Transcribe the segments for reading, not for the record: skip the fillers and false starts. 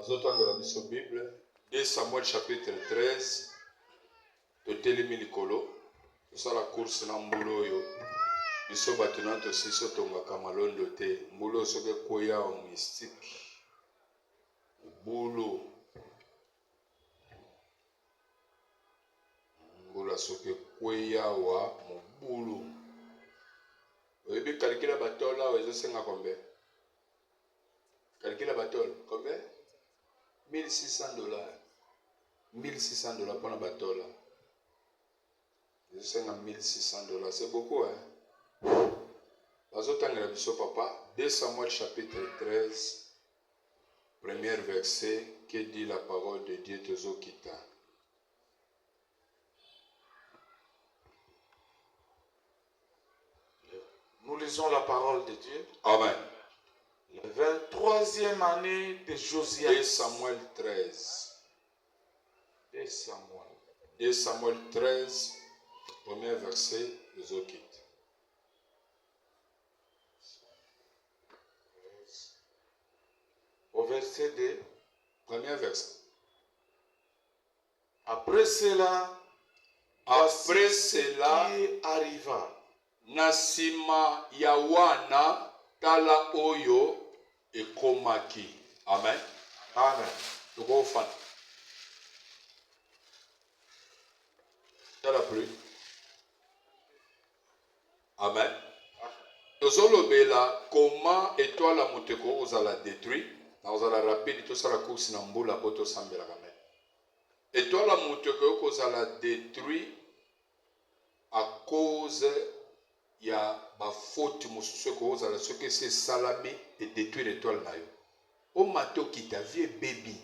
Zotanga la Bible, 2 Samuel chapitre 13, totelemi likolo, tosala course na mbulo oyo, biso bato na tosiso tongaka malondo te, mbulo soki koya o mystique, mbulo soki koya wa mbulo. Oyebi calcula batola o ezosenga combien? Calcula batol, combien? $1,600. $1,600 pour la batola. Je sais que $1,600, c'est beaucoup, hein? Papa, 2 Samuel chapitre 13, premier verset, qui dit la parole de Dieu Tozokita. Nous lisons la parole de Dieu. Amen. La 23e année de Josias. 2 Samuel 13. 2 Samuel. 2 Samuel 13, premier verset, Zokit. Au verset 2. Premier verset. Après cela, qui arriva. Nasima yawana tala oyo ekomaki. Amen. Amen. Toko fan. Tala plus. Amen. Tozolobela comment étoile muteko ozala détruit, na ozala rapide tosala course na mbula poto sambela kamen. Étoile muteko ozala détruit à cause ya ba faute mosusu ko ozala soki c'est salami et détruire l'étoile na yo. O mato qui ta vie baby.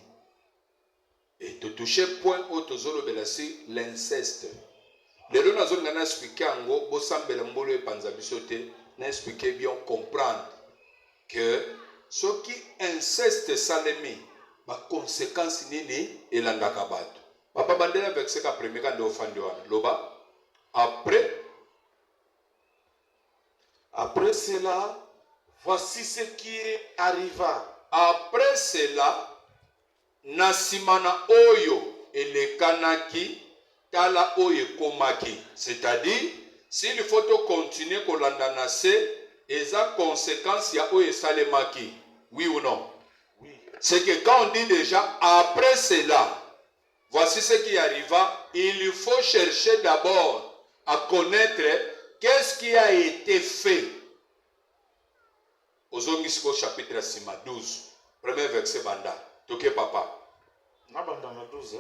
Et te toucher point au tozolobela si l'inceste. Lelo nazonga na expliquer ngo bo sambela mbolo e panza biso te, na expliquer bien comprendre que ce qui inceste salami ba conséquence nini elandaka bato. Papa bandela verset ka premier ka ndo fandi wana. Loba Après cela, voici ce qui arriva. Après cela, nasimana oyo elekanaki tala oyo komaki. C'est-à-dire, s'il faut continuer kolanda na se, eza conséquence ya oyo salemaki. Oui ou non? Oui. C'est que quand on dit déjà après cela, voici ce qui arriva, il faut chercher d'abord à connaître qu'est-ce qui a été fait. Aux Ongisco chapitre 12, premier verset banda. Toke papa. Na banda na 12.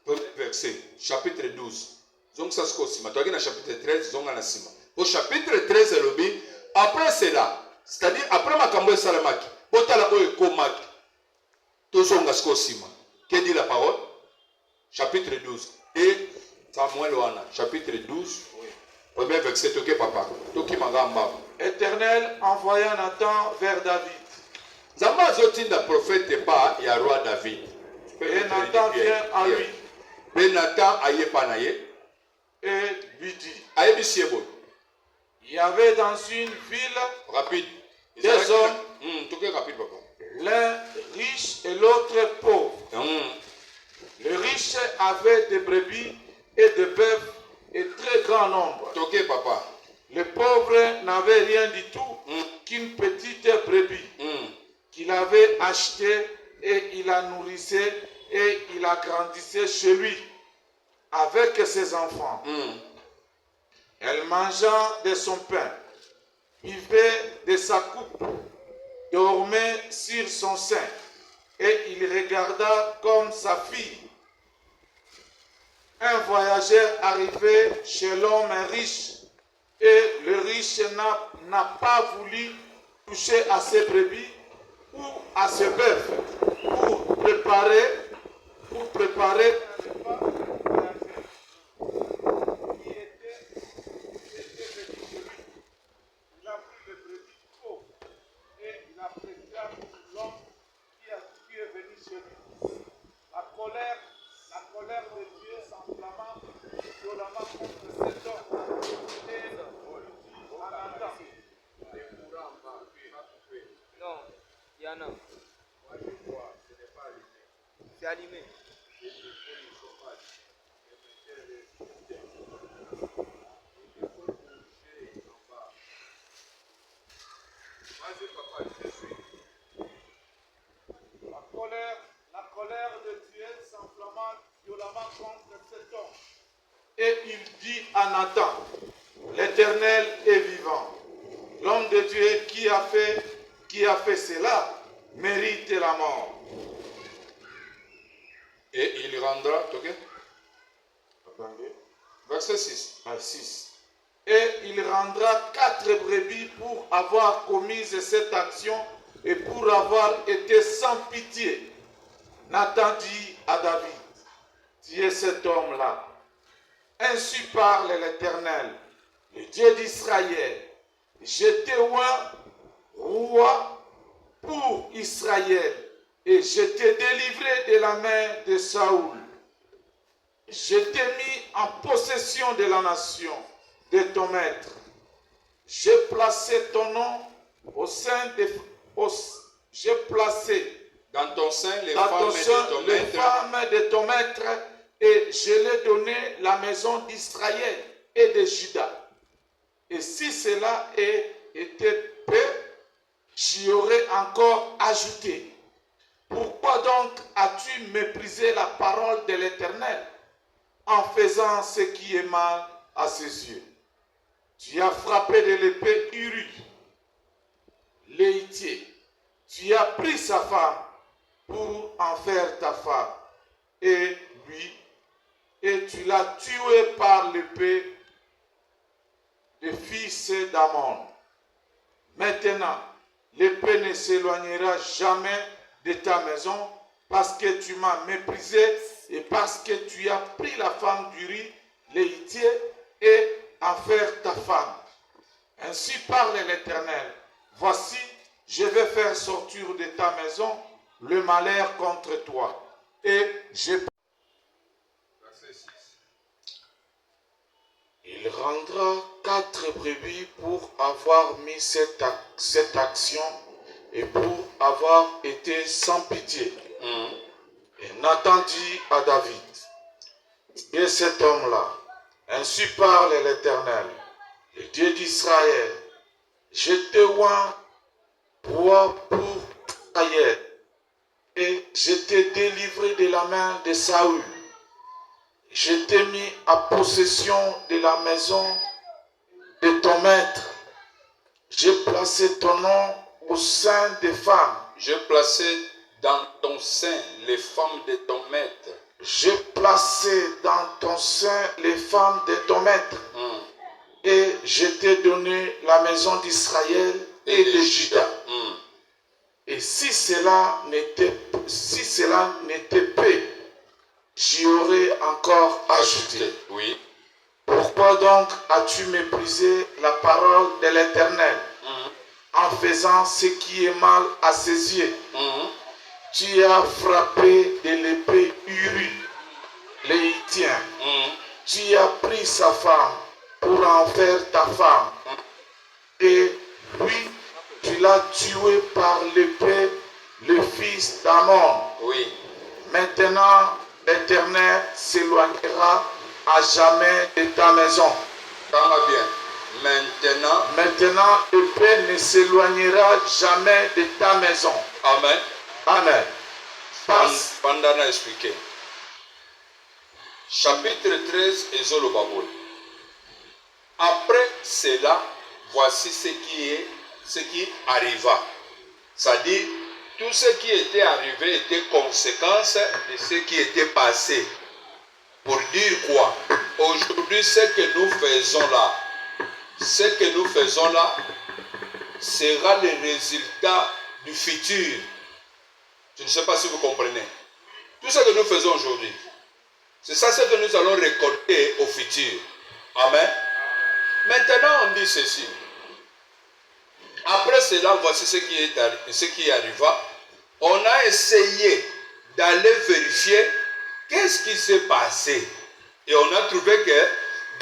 Premier verset, chapitre 12. Zong sasko sima. Toke na chapitre 13, zonga na sima. Au chapitre 13 elobi, après cela, c'est-à-dire après makambo salamaki, potala oyo komaki. Tozonga sko sima. Que dit la parole? Chapitre 12. Et Samuel wana, chapitre 12. Oui. Premier verset, toke papa. Toki magamba. Éternel envoya Nathan vers David. Zamba zotinda prophète ba ya roi David. Et Nathan vient à lui. Mais Nathan aye panaye. Et lui dit. Aye bisiebo. Il y avait dans une ville. Rapide. Deux hommes. Toke rapide papa. L'un riche et l'autre pauvre. Le riche avait des brebis et des bœufs et très grand nombre. Toke papa. Le pauvre n'avait rien du tout qu'une petite brebis qu'il avait achetée et il la nourrissait et il la grandissait chez lui avec ses enfants. Elle mangea de son pain, buvait de sa coupe, dormait sur son sein et il regarda comme sa fille. Un voyageur arrivait chez l'homme riche. Et le riche n'a pas voulu toucher à ses brebis ou à ses bœufs pour préparer qui était venu chez lui. Il a pris le brebis pauvre et il a préparé pour l'homme qui est venu chez lui. La colère de Dieu s'enflamma violemment contre cet homme. Non, il y en a. Moi je vois, ce n'est pas arrivé. allumé. Vas-y, papa, je suis. La colère de Dieu s'enflamma violemment contre cet homme. Et il dit à Nathan, l'Éternel est vivant. L'homme de Dieu qui a fait cela mérite la mort. Et il rendra, ok? Attendez. Verset 6. 6. Et il rendra 4 brebis pour avoir commis cette action et pour avoir été sans pitié. Nathan dit à David, tu es cet homme-là. Ainsi parle l'Éternel, le Dieu d'Israël. Je t'ai oint roi pour Israël et je t'ai délivré de la main de Saoul. Je t'ai mis en possession de la nation de ton maître. J'ai placé ton nom au sein de... J'ai placé Dans ton sein, les dans femmes ton de sein ton les maître. femmes de ton maître et je l'ai donné la maison d'Israël et de Juda. Et si cela était peu, j'y aurais encore ajouté. Pourquoi donc as-tu méprisé la parole de l'Éternel en faisant ce qui est mal à ses yeux? Tu as frappé de l'épée Uri, l'Héthien. Tu as pris sa femme pour en faire ta femme. Et tu l'as tué par l'épée des fils d'Amon. Maintenant, l'épée ne s'éloignera jamais de ta maison parce que tu m'as méprisé et parce que tu as pris la femme d'Uri, l'Héthien, et en faire ta femme. Ainsi parle l'Éternel. Voici, je vais faire sortir de ta maison le malheur contre toi. Et je... Verset 6. Il rendra 4 brebis pour avoir mis cette action et pour avoir été sans pitié. Et Nathan dit à David, et cet homme-là, ainsi parle l'Éternel, le Dieu d'Israël, je te oins roi pour Israël et je t'ai délivré de la main de Saül. Je t'ai mis en possession de la maison de ton maître. J'ai placé ton nom au sein des femmes. J'ai placé dans ton sein les femmes de ton maître. J'ai placé dans ton sein les femmes de ton maître. Et je t'ai donné la maison d'Israël et de Juda. Et si cela n'était peu, j'y aurais encore ajouté. Oui. Pourquoi donc as-tu méprisé la parole de l'Éternel en faisant ce qui est mal à ses yeux? Tu as frappé de l'épée Uri, l'Héthien. Tu as pris sa femme pour en faire ta femme. Et lui, tu l'as tué par l'épée, le fils d'Amon. Oui. Maintenant, l'Éternel s'éloignera à jamais de ta maison. Ça va bien. Maintenant, l'épée ne s'éloignera jamais de ta maison. Amen. Amen. Passe. Pendant à expliquer. Chapitre 13 et Zolobabol. Après cela, voici ce qui arriva. C'est-à-dire, tout ce qui était arrivé était conséquence de ce qui était passé. Pour dire quoi? Aujourd'hui, ce que nous faisons là, sera le résultat du futur. Je ne sais pas si vous comprenez. Tout ce que nous faisons aujourd'hui, c'est ça ce que nous allons récolter au futur. Amen. Maintenant, on dit ceci. Après cela, voici ce qui arriva. On a essayé d'aller vérifier qu'est-ce qui s'est passé. Et on a trouvé que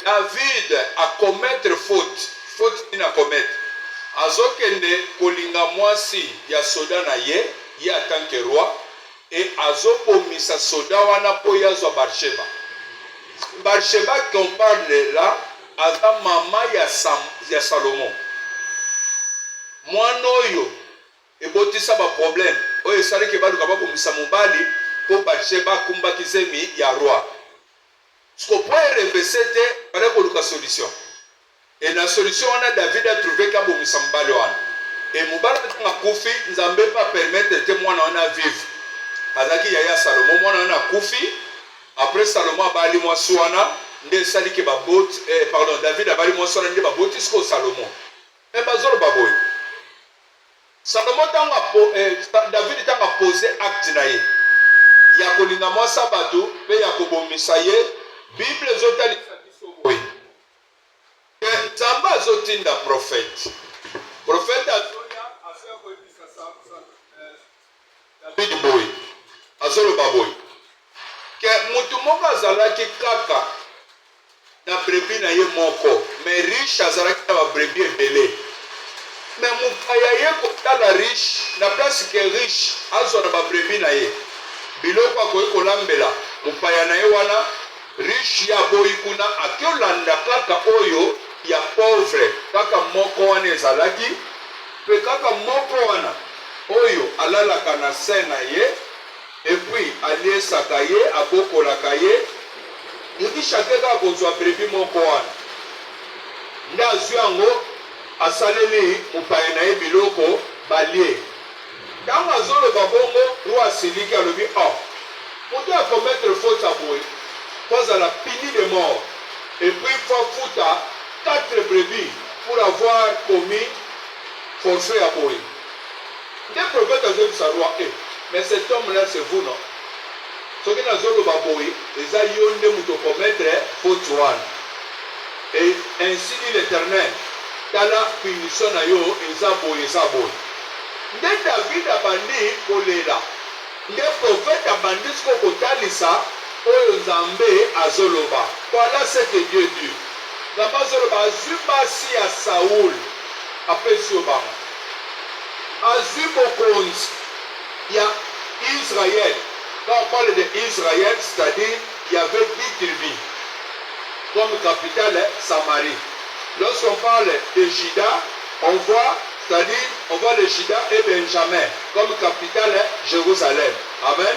David a commettre faute à commettre. Azokende kolinga mwasi ya soda na ye en tant que roi, et azobomisa soda wana po yazwa Barsheba. Barsheba qu'on parle là aza mama ya Salomon. Mwana oyo ebotisa ba problème oyo esalaki baluka babomisa mobali po Barsheba kumbaki zemi ya roi. Ce qu'on peut répéter para koluka solution. Et la solution wana David a trouvé ka bomisa mobali wana. Et mobali tanga kufi nzambe pas permettre que mwana wana vive. Azaki yaya Salomon mwana wana kufi. Après Salomon abali mwasi wana nde saliki babot pardon David abali mwasi wana nde baboti sko Salomon. Et bazolo baboy. Salomon David tanga poser acte na ye. Ya kolinga mwasa bato pe ya kobomisa ye. Bible zotali biso boy. Nzambe azotinda prophète. Prophète azoya afya koyebisa David boy. Azolo baboy. Que mutu moko azalaki kaka na brebi na ye moko, mais riche azalaki na babrebi ebele. Mais mupaya ye kotala riche, na place ke riche azwa na babrebi na ye. Biloko akoki kolambela mupaya na ye wana riche ya boyi kuna akiolanda kaka oyo ya pauvre kaka moko wana ezalaki pe kaka moko wana oyo alalaka na se na ye et puis aliesaka ye abokolaka ye yoki chake kaka kozwa brebi moko wana nde azwi yango asaleli mopaya na ye biloko balie ntango azoloba bongo roi asiliki alobi moto akomettre faute ya boye kozala puni de mort et puis faut futa 4 brebis pour avoir commis forfait à boye. Nde prophète azobisa roi mais cet homme là c'est vous non soki nazoloba boye eza yo nde moto commettre faute wana et ainsi dit l'Éternel tala punition na yo eza boye nde David abandi kolela nde prophète abandi siko kotalisa oyo nzambe azoloba. Voilà ce que Dieu dit. Nzambe azoloba azwi basi ya Saoul apesi yo bango azwi bokonzi ya Israël. Quand on parle d'Israël, c'est-à-dire il y avait 10 tribus comme capitale Samarie. Lorsqu'on parle de Juda, on voit, c'est-à-dire on voit le Juda et Benjamin comme capitale Jérusalem. Amen.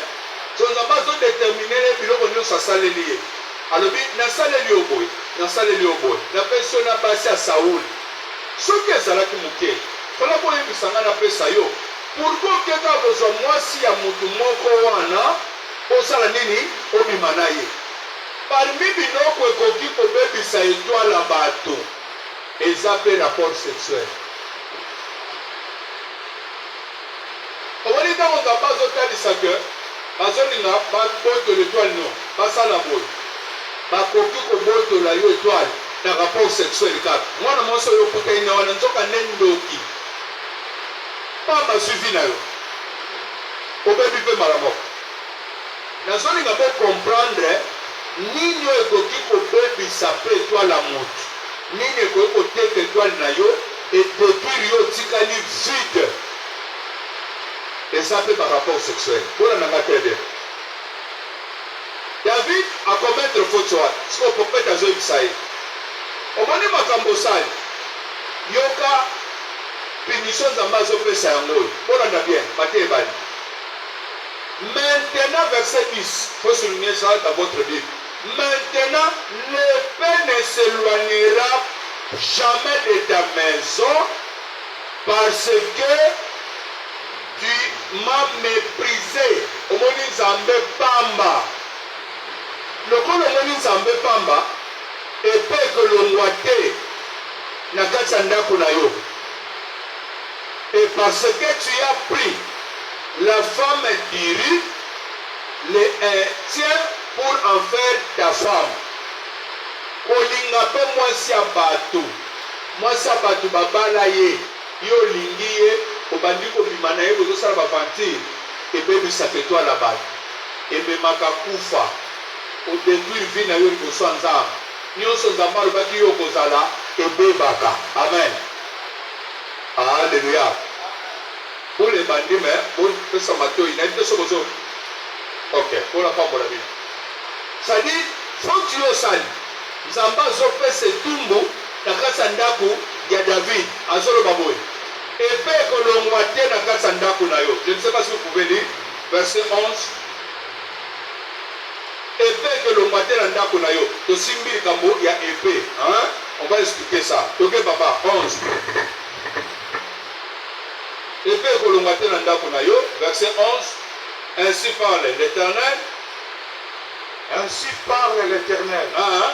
So nous avons déterminé les biloko nyonso asaleli ye. Alobi nasaleli yo boye, nasaleli yo boye. Napesi yo na basi ya Saoul. Soki ezalaki moke, mpona boyebisanga napesa yo. Pourquoi okeka kozwa mwasi ya mutu moko wana osala nini obima na ye? Parmi biloko ekoki kobebisa etwala bato eza mpe rapport sexuel. Omoni ntango nzambe azotalisa ke bazolinga babotola etwale no basala boye bakoki kobotola yo etwale na rapport sexuel kaka. Mwana mwasi oyo okutani na wana nzoka nde ndoki pamba suivi na yo obebi mpe mala moko. Nazolinga mpe comprendre nini oyo ekoki kobebisa mpe etwale ya motu, nini ekoki koteka etwale na yo edétruire yo tikali vide. Eza mpe barapport sexuel. Bona nanga très bien. David akomettre faute wana siko prophète azoyebisa ye omoni makambo osali yoka punition nzambe azopesa yango oyo mbolanda bien bate ebali. Maintenant verset 10, faut souligner ça dans votre Bible. Maintenant l'épée ne s'éloignera jamais de ta maison parce que tu m'as méprisé. Omoni nzambe pamba lokolo omoni nzambe pamba epée ekolongwa te na kati ya ndako na yo. Et parce que tu as pris la femme d'Uri, tiens pour en faire ta femme. Kolinga pe mwasi ya bato. Mwasi ya bato babala ye. Yo lingi ye. Obandi kobima na ye bozosala bavantir. Ebebisaka etwale ya bato. Ememaka kufa. Odétruire vie na yo liboso ya Nzambe. Nyonso Nzambe alobaki yo kozala ebebaka. Amen. Alléluia. Pour les bandits, mais pour ça matin, il a dit Ok, pour la femme de la Bible. C'est-à-dire, faut que tu le sali. Zamba zopé se tumbo, na katsandaku ya David, azolo baboy. Épée kolongwate na katsandaku na yo. Je ne sais pas si vous pouvez lire, verset 11. Épée kolongwate na ndaku na yo. To simbi kambo ya épée. Hein? On va expliquer ça. Ok, papa, 11. Épée kolongwate na ndaku na yo, verset 11. Ainsi parle l'Éternel. Ainsi parle l'Éternel. Hein?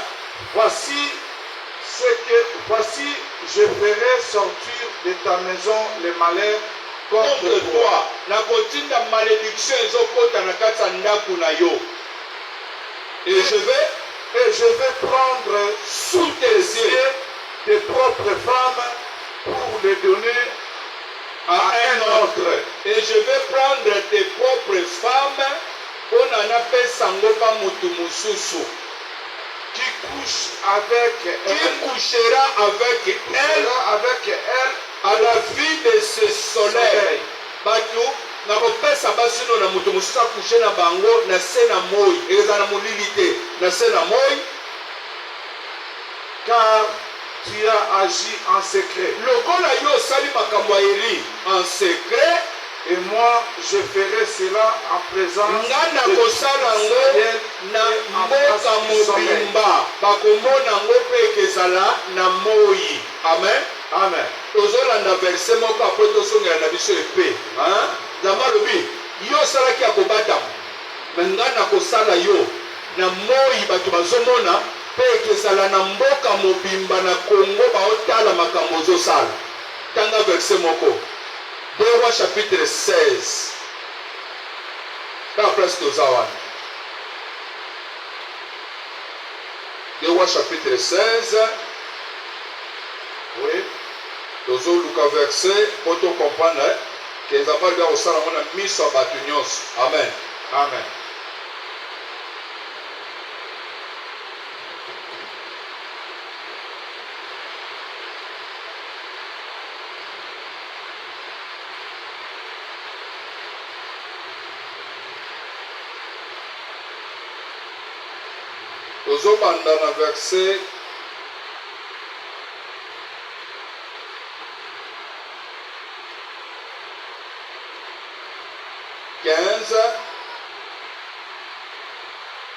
Voici, je ferai sortir de ta maison les malheurs contre toi. Na kotinda malédiction ezokota na kati ya ndaku na yo. Et je vais prendre sous tes yeux tes propres femmes pour les donner à un autre. Et je vais prendre tes propres femmes pour n'appeler sangopa mutu mususu. Qui couche avec elle, qui couchera avec elle à la vie de ce soleil. Batu na kopesa basino na mutu mususu coucher na bango na se na moi eza na molilité na se na moi, car tu as agi en secret. Lokola yo sali makambo eri en secret. Et moi, je ferai cela en présence de Dieu na mboka mobimba bakomona ngo pe kezala na moi. Amen. Amen. Tozolanda verset moko apres tozongela na biso epe. Hein? Zama lobi yo salaki ya kobatama me nga na kosala yo na moi bato bazomona pe ekezala na mboka mobimba na Kongo baotala makambo ozosala. Tanga verset moko 2 Rois chapitre 16. Dans presque aux awan. 2 Rois chapitre 16. Oui. Nous avons le verset pour te comprendre que nous avons bien au salon mis sur Batunios. Amen. Amen. Nous avons dans le verset 15.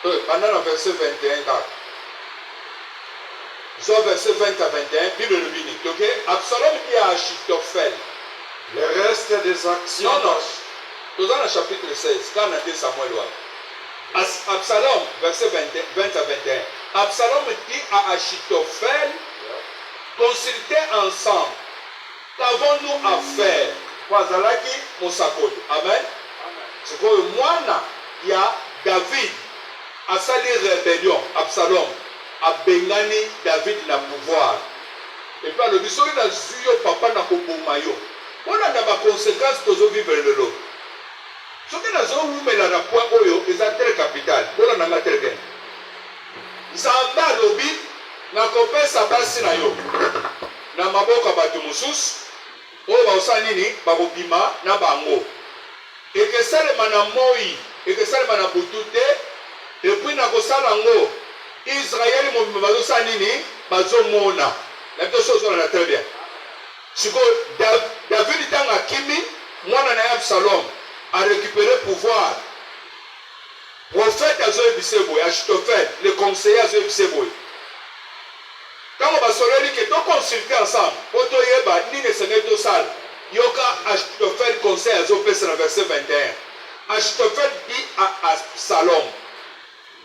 Pendant le verset 21. Nous verset 20 à 21. Bible le bénit. Ok? Absalom dit à Achitophel. Le reste des actions. Non. Nous avons le chapitre 16. Quand on a dit Samuel. Absalom, verset 20 à 21. Absalom dit à Achitophel, consultez ensemble. Qu'avons-nous à faire? Wazalaki Moussakod. Amen. C'est que moi, il y a David, a sali rébellion, Absalom, a bengani David na pouvoir. Et puis, le biso il a zuyo papa na kobumayo. On a des conséquences que nous vivons le lot. Ce qui nous a ouvert la point oyo est très capital. On a très bien. Zamba lobi na kopesa basi na yo. Na maboka batu mususu. Oyo ba osanini ba bobima na bango. Et que ça le mana moi, et que ça le mana butute. Et puis na kosala ngo Israël mo bazo sanini bazo mona. La deux choses on a très bien. Siko David tanga kimi mwana na Absalom a récupéré le pouvoir. Prophète Azoé Bisseboy, Achitophel, le conseiller Azoé Bisseboy. Quand on va sortir, que tout consulter ensemble, pour tout yeba, ni ne s'en est au sale. Yoka Achitophel conseille Azoé Bisseboy dans le verset 21. Achitophel dit à Absalom,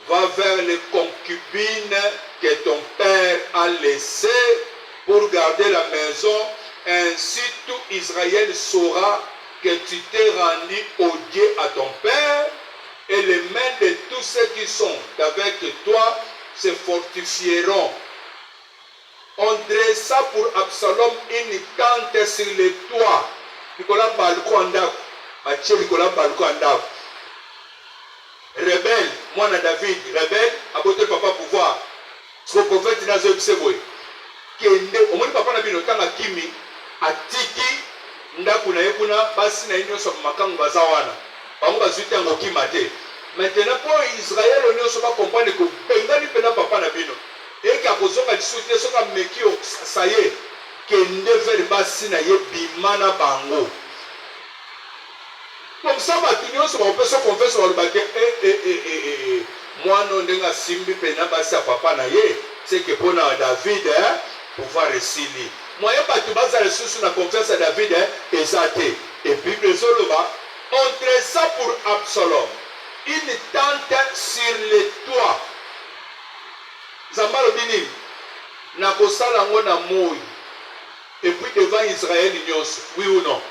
va vers les concubines que ton père a laissées pour garder la maison, ainsi tout Israël saura que tu t'es rendu odieux à ton père, et les mains de tous ceux qui sont avec toi se fortifieront. On dressa pour Absalom une tente sur le toit. Nicolas balcon d'Af. Rebelle, moi na David, rebelle, abote papa pouvoir. Ce prophète n'a pas observé. Kende, au moins papa n'a pas notanga kimi, atiki, ndaku na yekuna, basi na inyo sa makangu bazawana. Bango bazwite ngo kimate. Maintenant, pour Israël, on ne va comprendre que Bengani pena papa na bino. Et qu'il y a besoin de discuter sur la meki ça y est, que ne faire basi na ye bimana bango. Comme ça, maintenant, on peut se confier sur le bâtiment. Moi, non, denga simbi pena basi à papa na ye. C'est que pour David, pouvoir récilier. Moi, il n'y a pas de base à la source de la confiance à David, exalté. Et puis, le Zoloba, entre ça pour Absalom. Une tente sur les toits. Zambalo Bini, Nakosala Ngona Moui. Et puis devant Israël, oui ou non?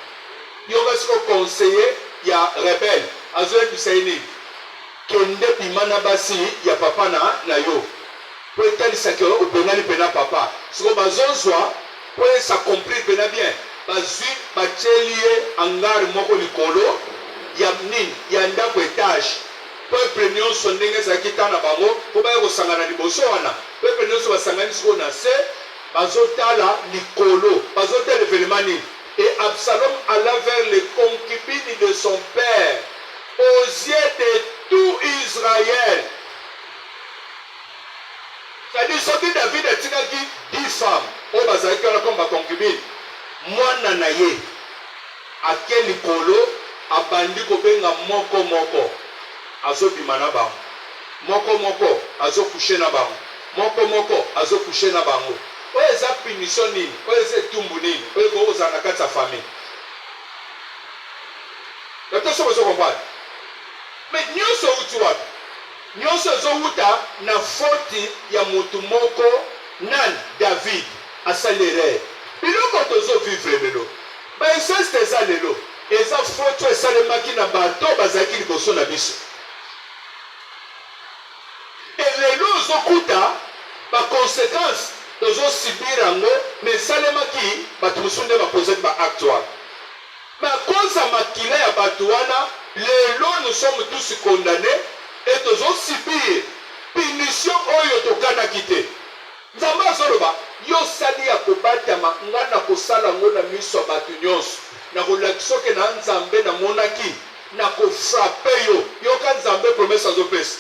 Il y a ce conseiller, il y a rebelle. Azoé du Saïni. Kende Pimana Basi, il y a papa na yo. Pour être sacré, au Benali Pena papa. Ce qu'on va zozoa, pour s'accomplir Pena bien. Bazu, Bachelier, Angar, Moko Likolo. Il y a un dako étage. Peuple nyonso son ndenge za kitana bango po ba ko sangana liboso wana. Peuple nyonso ba sangani siko na se bazotala likolo, bazotala événement. Et Absalom alla vers les concubines de son père aux yeux de tout Israël. C'est-à-dire que David a tiré 10 femmes au bazaki comme ma concubine. Mwana na ye a quel likolo abandi ko benga moko azo bimana bango moko azo coucher na bango moko azo coucher na bango oyo eza punition nini oyo eza etumbu nini oyo kozala na kati ya famille nato bozo comprendre mais nyonso outi wapi nyonso ezowuta na faute ya motu moko nani David asali erreur biloko tozovivre lelo bainseste eza lelo eza faute esalemaki na bato bazalaki liboso na biso elelo ozokuta baconséquence tozosibir yango mais esalemaki bato mosusu nde baposaki baacte wana mais à cause ya makila ya bato wana lelo nous sommes tous condamnés et tozosibir punition oyo tokanaki te nzambe azoloba yo sali ya kobatama nga na kosala yango na miso ya bato nyonso na kolakisa oke na nzambe namonaki na kofrape yo yoka nzambe promese azopesa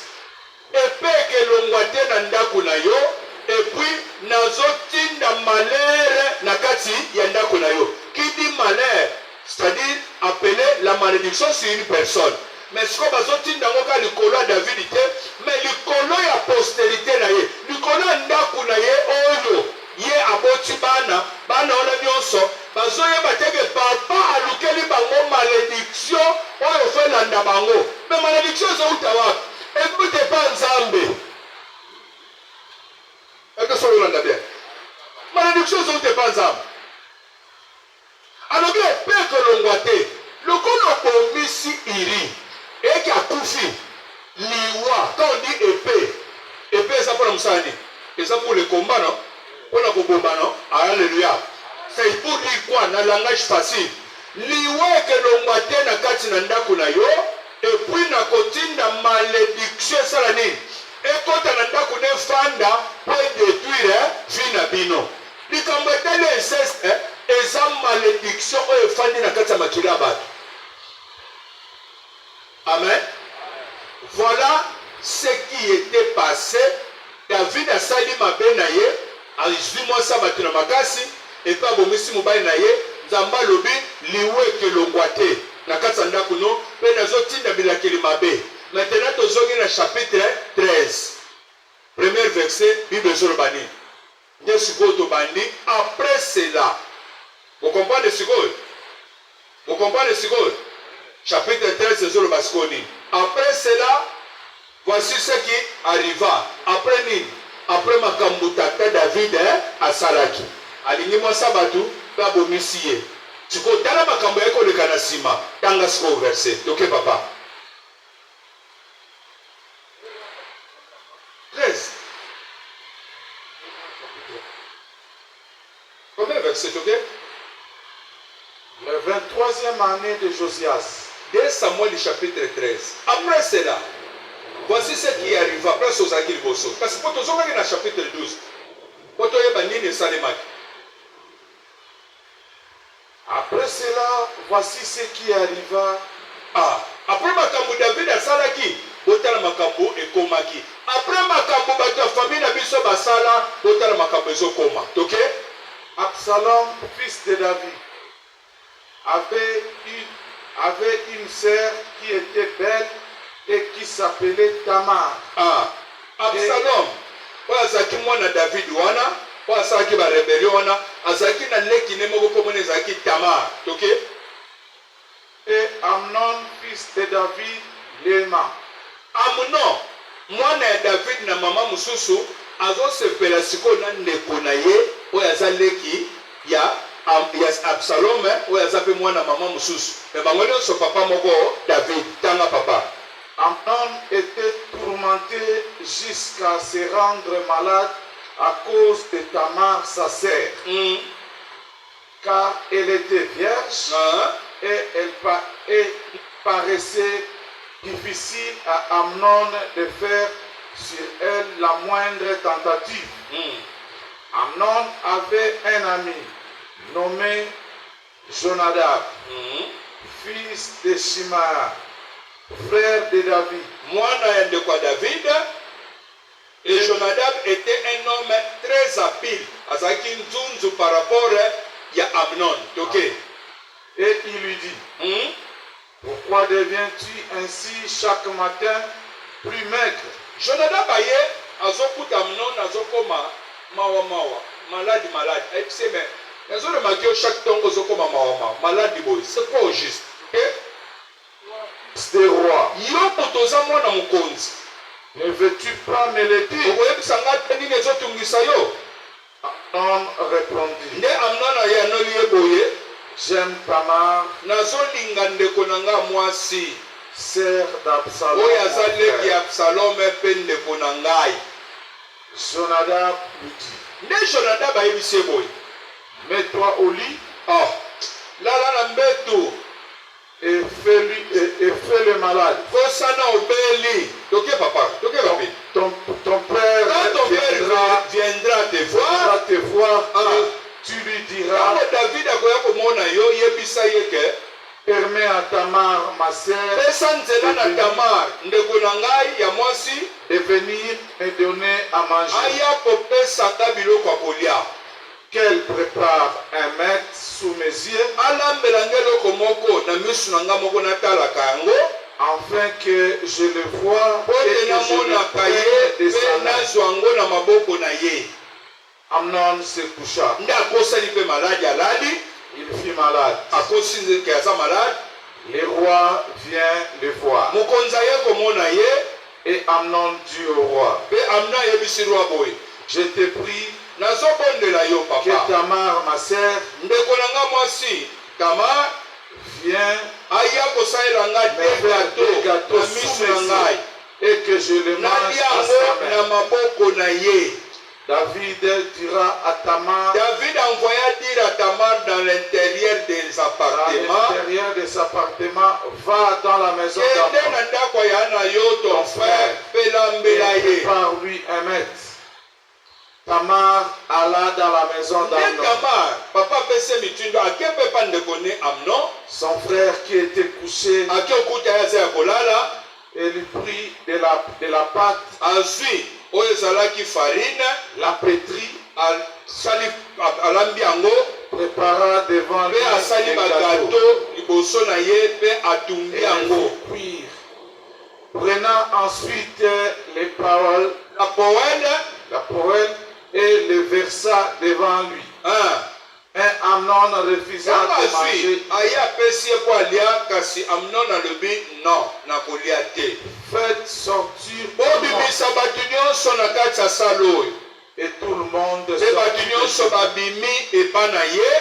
epeke elongwa te na ndako na yo epuis nazotinda malere na kati ya ndako na yo qui dit malheur c'est-à-dire appeler la malédiction sur une personne mais siko bazotinda yango ka likolo ya David te mais likolo ya postérité na ye likolo ya ndako na ye oyo ye aboti bana wana nyonso bazoyeba teke papa alukeli bango malédiction oyo ofelanda bango mais malédiction ezouta wapi ekute pa nzambe eke so yolanda bien malédiction ezouta pa nzambe alobi epeke elongwa te lokolo obomisi iri eke akufi liwa quand on dit épée eza mpona mosala nini eza pour le combat non mpona kobomba non alleluya c'est pour dire quoi na langage facile liwa eke elongwa te na kati na ndako na yo epuis na kotinda malédiction esala nini ekota na ndako na efanda mpo edétruire vi na bino likambo etali inceste eza malédiction oyo efandi na kati ya makili ya bato amen voilà ce qui était passé David asali mabe na ye azwi mwasi bato na makasi epe abomisi mobali na ye nzambe alobi liwa eke elongwa te na kati ya ndako no mpe nazotinda bilakeli mabe maintenant tozongi na chapitre 13 premier verset bible ezoloba nini nde sikoyo tobandi après cela bokomprendre sikoyo chapitre 13 ezoloba sikoyo nini après cela voici ce qui arriva après nini après makambo tata David asalaki alingi mwasi bato mpe abomisi ye sikoyo tala makambo ya koleka na nsima tanga sikoyo verset toke papa 13 combien verset toke la 23e année de Josias 2 Samuel chapitre 13 après cela voici ce qui arriva après ozalaki liboso kasi po tozongaki na chapitre 12 po toyeba nini esalemaki après cela voici ce qui arriva après makambo David asalaki botala makambo ekomaki. Après makambo bato ya famille na biso basala, botala makambo ezokoma. Ok? Absalom, fils de David, avait une sœur qui était belle et qui s'appelait Tamar. Ah, Absalom, oyo azalaki mwana David wana, oyo asalaki ba rebellion wana, azalaki na leki ne moko komona ezalaki Tamar. Ok? Et Amnon, fils de David, l'aima. Amnon, mwana ya David na mama mususu, azosepela sikoyo na ndeko na ye, oyo azaleki ya Absalom, oyo aza mpe mwana mama mususu. Me bango nyonso papa moko David, tanga papa. Amnon était tourmenté jusqu'à se rendre malade à cause de Tamar, sa sœur, car elle était vierge et il paraissait difficile à Amnon de faire sur elle la moindre tentative. Amnon avait un ami nommé Jonadab, fils de Shimea, frère de David. Mwana ya ndeko ya David. Et Jonadab était un homme très habile. Azaki nzunzu par rapport à Amnon. Ok? Et il lui dit, pourquoi deviens-tu ainsi chaque matin plus maigre? Jonadab aye azokuta Amnon azokoma mawa malade. Et tu sais mais azolomaki chaque temps ozokoma mawa malade boy. C'est pas juste. Ok? Des rois. Yo potoza mwana mukonzi. Ne veux-tu pas me le dire? Amnon répondit, nde Amnon aye anoli ye boye, j'aime Tamar, nazolinga ndeko na nga mwasi sœur d'Absalom. oyo azaleki Absalom mpe ndeko na ngai. Jonadab lui dit, nde Jonadab ayebisi ye boye, mets-toi au lit lala na mbetu et fais le malade. kosana obeli. Toke papa, toke papi. Ton père Quand ton père viendra te voir, et tu lui diras, quand David akoya komona yo, yebisa ye ke permets à Tamar, ma sœur, pesa nzela na Tamar ndeko na ngai ya mwasi de venir me donner à manger. aya kopesaka biloko ya kolia, Qu'elle prépare un mets sous mes yeux, alambela ngai eloko moko na misu na ngai moko natalaka yango, afin que je le voie po et te que je le namonaka ye prenne de mpe sa main. nazwa yango na maboko na ye. Amnon se coucha. Nde akosani mpe maladi alali, Il fut malade. akosi nzeke aza malade, Le roi vient le voir. mokonzi aye komona ye, Et Amnon dit au roi, mpe Amnon ayebisi roi boye, je te prie nazobondela yo que papa, Tamar, ma sœur, ndeko na nga mwasi Tamar vienne aya kosalela nga me te faire des gato gâteaux na sous miso mes na ngai, yeux et que je le mange nalia à yango sa na main. maboko na ye. David dira à Tamar, David envoya dire à Tamar dans l'intérieur des à appartements, l'intérieur de ses appartements, va dans la maison kende d'Amnon na ndako ya na yo ton frère mpe lambela et ye. prépare-lui un mets. Tamar alla dans la maison Nde d'Amnon. Tamar papa apesi mitindo ake mpe pa ndeko ne Amnon, Son frère qui était couché, ake okuta ye aza ya kolala, et lui prit de la pâte, azwi oyo ezalaki farine, la pétrit, alambi yango prépara devant lui mpe asali des gâteaux bagato liboso na ye mpe et atumbi les yango. fit cuire. Prenant ensuite les paroles, La poèle, la poêle et le versa devant lui. Un Amnon refusa ntango de azwi manger. aye apesi ye mpo alia, kasi Amnon alobi non nakolia te. Faites sortir tout le monde. Bobimisa bato nyonso na kati ya sala oyo, Et tout le monde mpe bato nyonso sortit. babimi epa na ye.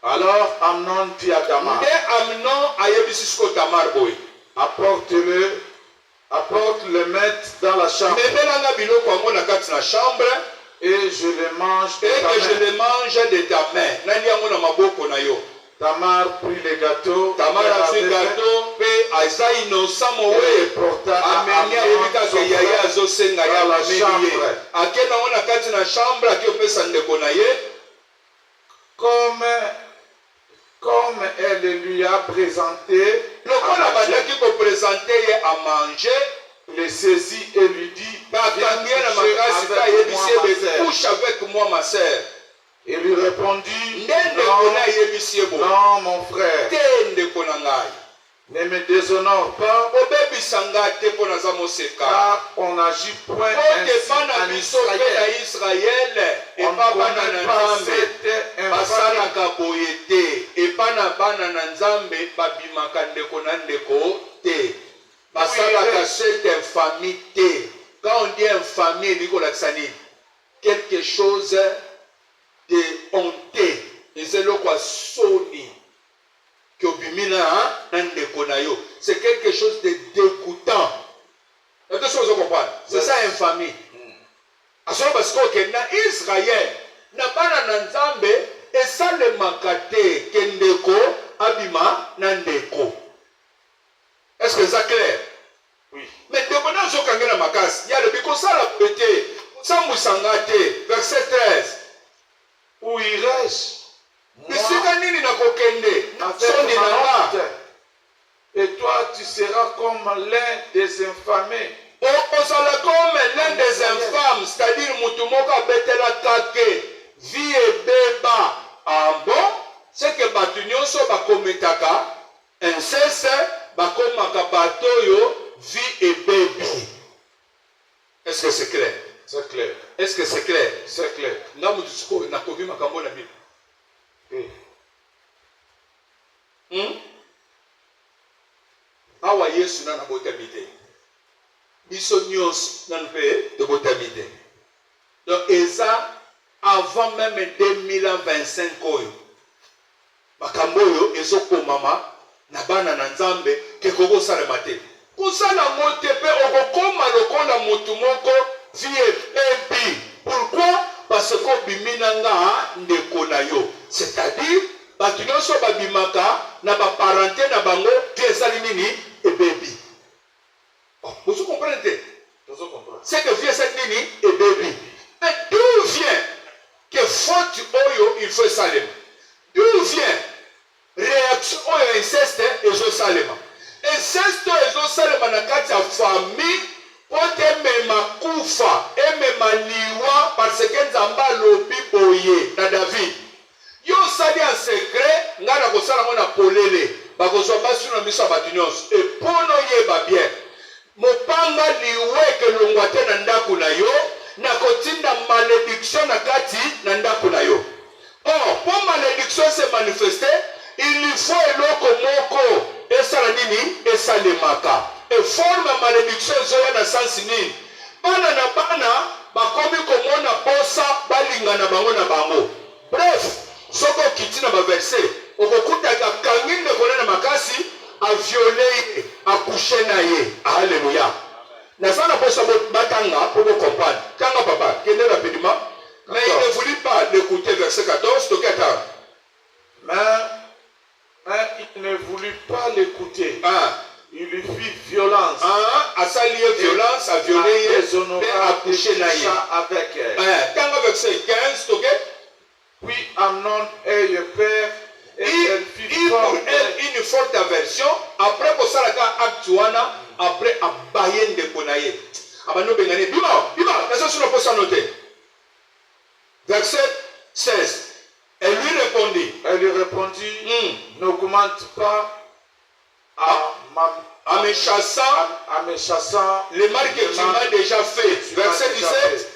Alors Amnon dit à Tamar, Nde Amnon ayebisi sikoyo Tamar boye, apporte le mets dans la chambre memelanga biloko yango na kati na chambre, et je le mange de et ta que je main. le mange de ta main. Nali yango na maboko na yo. Tamar prit les gâteaux, Tamar qu'elle azwi avait fait, gato mpe aza innocent et mowe, les porta à ameni ayebi kaka Amnon, yaya azosenga ye dans la amemeli ye, chambre. ake nango na kati na chambre, ake opesa ndeko na ye comme elle lui a présenté. lokola bandaki kopresente ye a manger. le saisit et lui dit, bakangiela viens makasi coucher ka avec yebisi moi, ma ebe sœur. couche avec moi ma sœur. Il lui répondit, Ndende non, kona yebisi ebo non, mon frère, te ndeko na ngai ne me déshonore pas, obebisa ngai te mpo naza moseka car on n'agit point po te ainsi bana en biso mpe na Israël. Israele On ne epa bana connaît na pas nzambe cette infamie. basalaka boye te epa na bana na nzambe babimaka ndeko na ndeko te basalaka cette infamie te. Quand on dit infamie elingi kolakisa nini? Quelque chose de honte eza eloko ya soni ke obimi na ndeko na yo. C'est quelque chose de dégoûtant. Est-ce que vous comprenez? C'est ça infamie. Asoka basiko okende na Israël na bana na nzambe esalemaka te ke ndeko abima na ndeko. Est-ce que c'est clair? Oui. Mais ndeko na azokangela makasi yalobi kosala boye te sambwisanga te. Verset 13. Où irai-je? Bisika nini nakokende soni na nga? Et toi, tu seras comme l'un des infamés. Okozala comme l'un des infâmes, c'est-à-dire mutu moko abetelaka ke vie ebeba. Ah bon? C'est que bato nyonso bakometaka inceste bakomaka bato oyo vie ebebi. Est-ce que c'est clair? C'est clair. Est-ce que c'est clair? C'est clair. Nga mutu sikoyo nakobi makambo na Bible. Awa Yesu nana botami te. Biso nyonso nanu mpe tobotami te. Donc eza avant même 2025 oyo makambo oyo ezokomama na bana na nzambe ke kokosalema te. Kosala ngo te mpe okokoma lokola motu moko vie ebebi. Pourquoi? Parce que obimi na nga ndeko na yo. C'est-à-dire bato nyonso babimaka na baparenté na bango vie ezali nini ebebi. Vous comprenez? C'est que vie ezali nini ebebi. Mais d'où vient que faute oyo il faut salema? D'où vient réaction oyo inceste ezosalema? Inceste ezosalema na kati ya famille po te emema kufa emema liwa parce que nzambe alobi boye na David. Yo osali en secret ngai nakosala ngo na polele bakozwa basi na miso ya bato nyonso epono oyeba bien mopanga liwe ekelongwa te na ndako na yo nakotinda malédiction na kati na ndako na yo. Or po malédiction se manifeste il faut eloko moko esala nini esalemaka eforme ya malédiction ezoya na sansi nini? Bana na bana bakomi komona posa balingana bango na bango. Bref, soko okiti na baverse okokutaka akangi ndeko na makasi aviole ye akushe na ye. Alléluia. Naza na posa batanga pour comprendre. Tanga papa, kende rapidement. Mais il ne voulut pas l'écouter verset 14 to 14. Mais il ne voulut pas l'écouter. Il lui fit violence. A sali violence, a violé et a couché na ye. Avec elle. Tanga verset 15 to 15. Puis Amnon et le père et elle fit pour elle une forte aversion. Après pour ça la actuana après abaye ndeko na ye. Abano bengane bima nazo sur pour ça noter. Verset 16. Elle lui répondit, n'augmente pas en me chassant les mal que tu m'as déjà fait. Verset 17.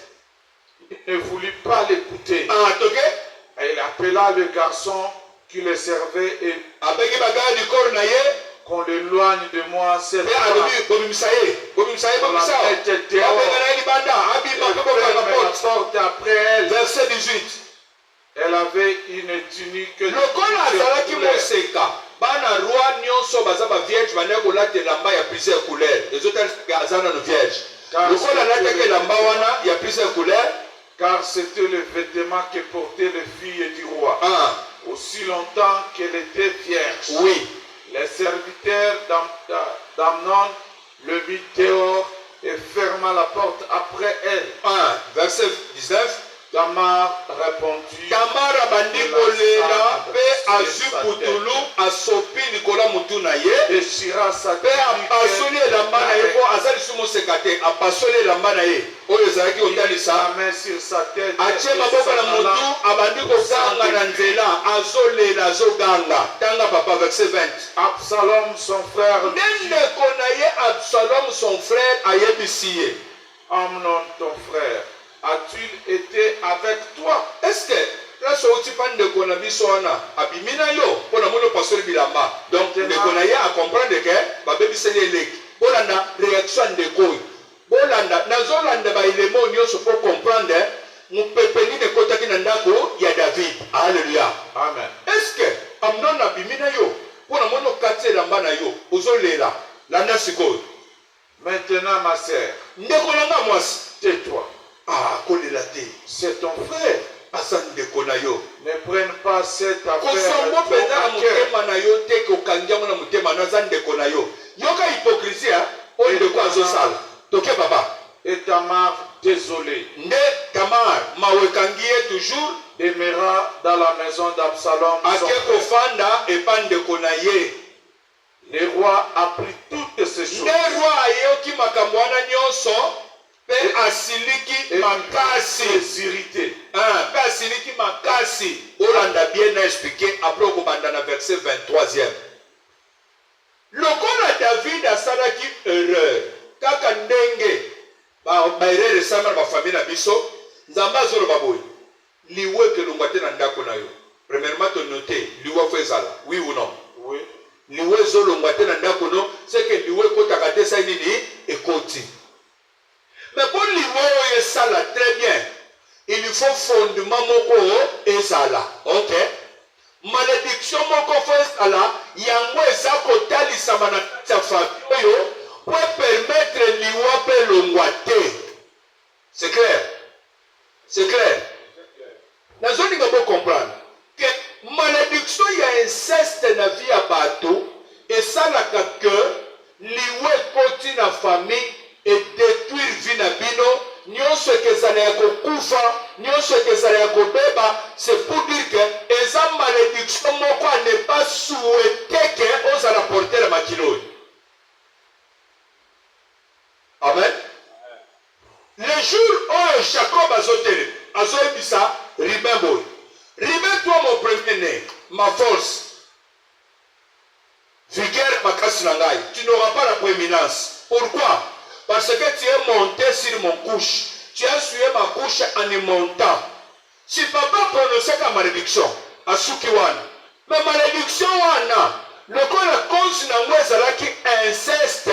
Il ne voulut pas l'écouter. Elle appela le garçon qui le servait et qu'on l'éloigne de moi cette après elle. Verset 18. Elle avait une tunique. Bana roi nyonso baza ba vierge bana kolatela lamba ya plusieurs couleurs. Les autres azana no vierge. Lokola lateke lamba wana ya plusieurs couleurs car c'était le vêtement que portaient les filles du roi. Aussi longtemps qu'elle était vierge. Oui. Les serviteurs d'Amnon le mit dehors et ferma la porte après elle. Verset 19. Tamar répondit. Tamar abandi kolela pe azwi putulu asopi likolo mutu na ye Déchira sa pe apasoli elamba na ye mpo aza lisusu moseka te apasoli elamba na ye oyo ezalaki kotalisa atie maboko na mutu abandi koganga na nzela azolela azoganga tanga papa verset 20. Absalom son frère nde ndeko na ye Absalom son frère ayebisi ye Amnon ton frère a-t-il été avec toi? est-ce que place outi pa ndeko na biso wana abimi na yo mpo na moni opasoli bilamba donc ndeko na ye acomprendre ke babebiseli eleki bolanda réaction ya ndeko oyo bolanda nazolanda baelemo nyonso mpo comprendre mopepe nini ekotaki na ndako ya David. Alleluya, amen. est-ce que Amnon abimi na yo mpo na moni okati elamba na yo ozolela landa sikoyo. Maintenant ma sœur, ndeko na nga mwasi tais-toi. kolela te, C'est ton frère. asa ndeko na yo. Ne prenne pas cette affaire kosombo trop mpenza na à cœur. motema na yo te kokangi yango na motema naza ndeko na yo. Yoka hypocrisie oyo ndeko azosala toke papa. Et Tamar, désolé, nde Tamar mawe ekangi ye toujours demeura dans la maison d'Absalom. son ake frère. kofanda epa ndeko na ye. Le roi apprit toutes ces choses. nde roi ayoki makambo wana nyonso mpe asiliki makasi irrité. mpe asiliki makasi olanda bien na expliqué après okobanda na verset 23e. lokola David asalaki erreur kaka ndenge baerreur esalama na bafamille na biso nzambe azoloba boye liwa ekelongwa te na ndako na yo. Premièrement tonote liwa fo ezala oui ou non? Oui. liwa ezolongwa te na ndako no seke liwa ekotaka te sai nini ekoti. mais mpo liwa oyo esala très bien il faut fondement moko ezala. ok, malédiction moko fo ezala yango eza kotalisama na kati ya famille oyo po permettre liwa mpe elongwa te. c'est clair? c'est clair? nazolinga bo comprendre que malédiction ya inceste na vie ya bato esalaka ke liwa ekoti na famille edétruire vie na bino nyonso ekezala ya kokufa nyonso ekezala ya kobeba. c'est pour dire que eza malédiction moko a ne pas souhaité ke ozala porter ya makilo oyo. amen. le jour oyo Jacob azotelema azoyebisa Ribin boy, Ribin toi mon premier-né, ma force, vigueur makasi na ngai, tu n'auras pas la prééminence. Pourquoi? Parce que tu es monté sur mon couche, tu as suivi ma couche en y montant. Si papa prononçait comme malédiction à Sukiwan, mais malédiction wana, le corps la cause na moi ezalaki inceste,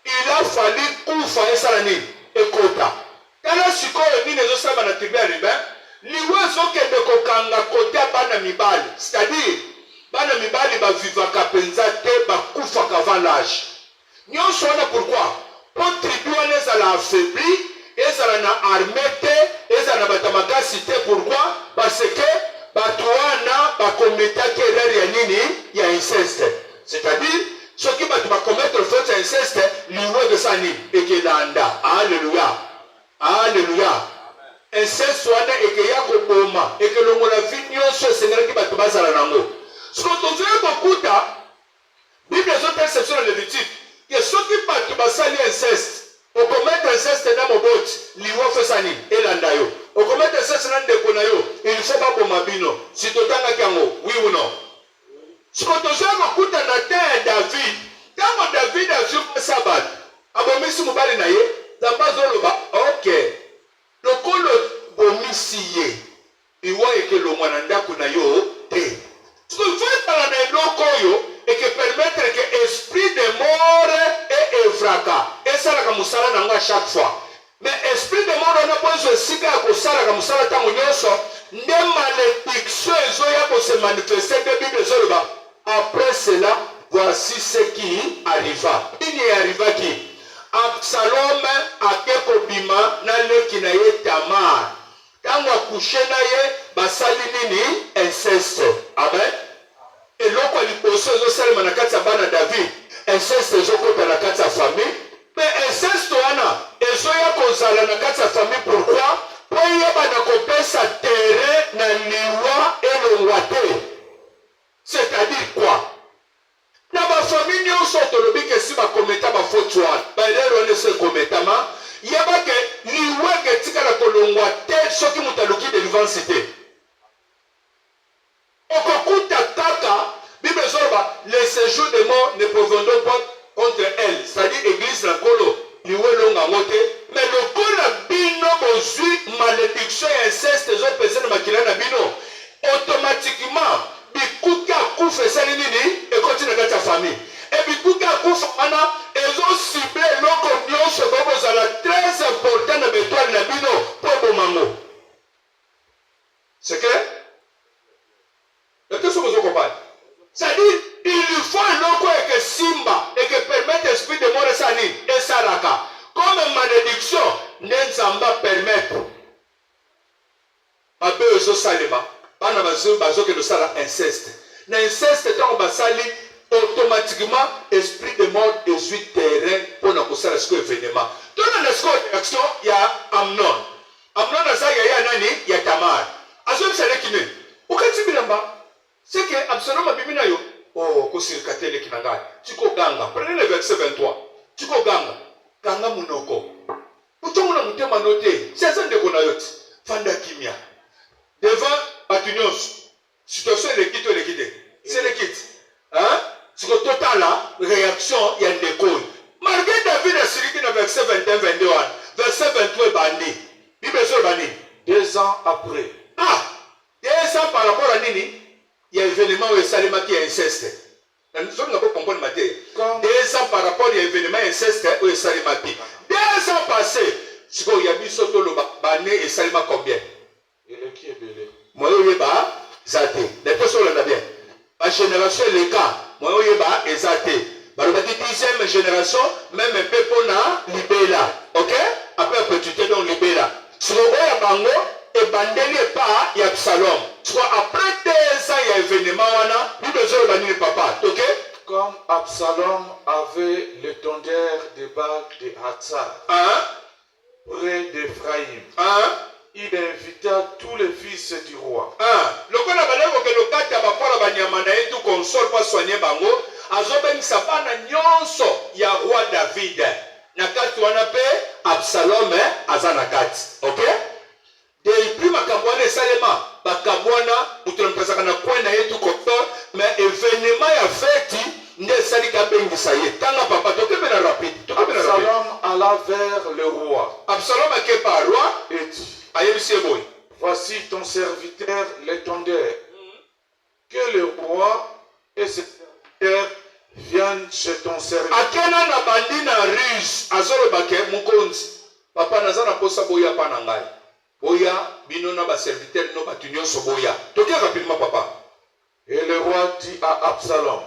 il a fallu kufa esalani ekota. Kala sikoyo nini ezosala na tribu ya Ribin? liwa ezokende kokanga kote ya bana mibali, c'est-à-dire bana mibali bavivaka mpenza te bakufaka avant l'âge nyonso wana. pourquoi? po tribu wana ezala affaibli, ezala na armée te, ezala na bato makasi te. pourquoi? parce que bato wana bakometaki erreur ya nini ya inceste, c'est-à-dire soki bato bakometre faute ya inceste liwa ekesa nini ekelanda. alleluya, alleluya. inceste wana ekeya koboma ekelongola vi nyonso esengelaki bato bazala nango. soki tozali kokuta bible ezota exception na Lévitique ke soki bato basali inceste okometre inceste na moboti liwa fesa nini elanda yo. okometre inceste na ndeko na yo il faut baboma bino. si totangaki yango oui ou non? soki tozali kokuta na te ya David ntango David azwi kwasa bato abomisi mobali na ye nzambe azoloba ok lokolo bomisi ye liwa ekelongwa na ndako na yo te. soki ezala na eloko oyo ekepermettre ke esprit de mort e evraka esalaka mosala nango a chaque fois. mais esprit de mort wana po ezo esika ya kosalaka mosala ntango nyonso nde malédiction ezoya kose manifeste te. bible ezoloba après cela voici ce qui arriva. nini arrivaki? Absalom ake kobima na leki na ye Tamar. Tango akushe na ye basali nini? inceste. amen. eloko liboso ezosalema na kati ya bana David, inceste ezokota na kati ya famille. mais inceste wana ezoya kozala na kati ya famille. pourquoi? po yeba na kopesa terrain na liwa elongwa te. C'est-à-dire quoi? Na ba famille nyonso tolobi ke si ba kometa ba faute wana ba lelo ne se kometa ma yeba ke liwa ke tikala kolongwa te soki mutaluki délivrance te. Okokuta kaka Bible zoba les séjours des morts ne proviendront pas contre elle, c'est-à-dire église la kolo liwe longa mote mais le kola bino bozui malédiction et inceste zo pese na makila na bino automatiquement bikuki akufa esali nini ekoti na kati ya famille et bikuki akufa wana ezo cible eloko nyonso bozala très important na betoile na bino po bomango. C'est clair? Est-ce que vous comprenez? C'est-à-dire il faut eloko eke simba et que permettre l'esprit de mort esani esalaka comme malédiction ne nzamba permettre abe ezo salema bana bazo ke sala inceste na inceste tant basali automatiquement esprit de mort ezui terrain pour na kosala ce événement donc na ce action ya Amnon asa ya nani ya Tamar azo bisale kine ukati bilamba c'est que Absalom abimina yo oh kosirikatele kinanga tiko ganga prenez le verset 23 tiko ganga munoko utomuna mutema note sasa ndeko na yote fanda kimia devant batunyos situation l'équité c'est l'équité hein c'est que total réaction ya ndeko malgré David a siriki na verset 21 22 verset 23 bandi bible sur bandi 2 ans après 2 ans par rapport à nini il y a un événement où Salima qui est inceste. Nous avons compris matin. 2 ans par rapport à l'événement inceste où Salima qui. 2 ans passés, ce qu'il y a mis sur le bané et Salima combien? Et qui est belé? Moi, je vais Zate. Les personnes là bien. Ma génération est le cas. Moi, je vais Zate. La 10e génération, même un peu pour la libéla. Ok? Après, opportunité dans libéla. Ce qu'on voit à Bango, et bandeli pas, il y a Absalom. Soit après 2 ans, il y a un événement, nous devons banir papa. Ok? Comme Absalom avait le tondeur de Baal de Hatzar, près d'Ephraïm, il invita tous les fils du roi. Le cas que le cas de la banyamana et tout console pas soigner bango, azoben sapana nyonso ya roi David. Nakati wanape Absalom azanakati. Ok? Depuis makabwana salema bakabwana mutunampesaka na kwenda yetu koto mais événement ya fête ne sali kabengisa ye tanga papa tokebe na rapide Absalom alla vers le roi. Absalom a par roi et dit ayebisi boy voici ton serviteur l'étendard. Que le roi et ses serviteurs viennent chez ton serviteur. Akena na bandina riche azolo bake mukonzi papa nazana posa boya pana ngai boya bino na ba serviteur no batunyo so boya tokia rapidement papa. Et le roi dit à Absalom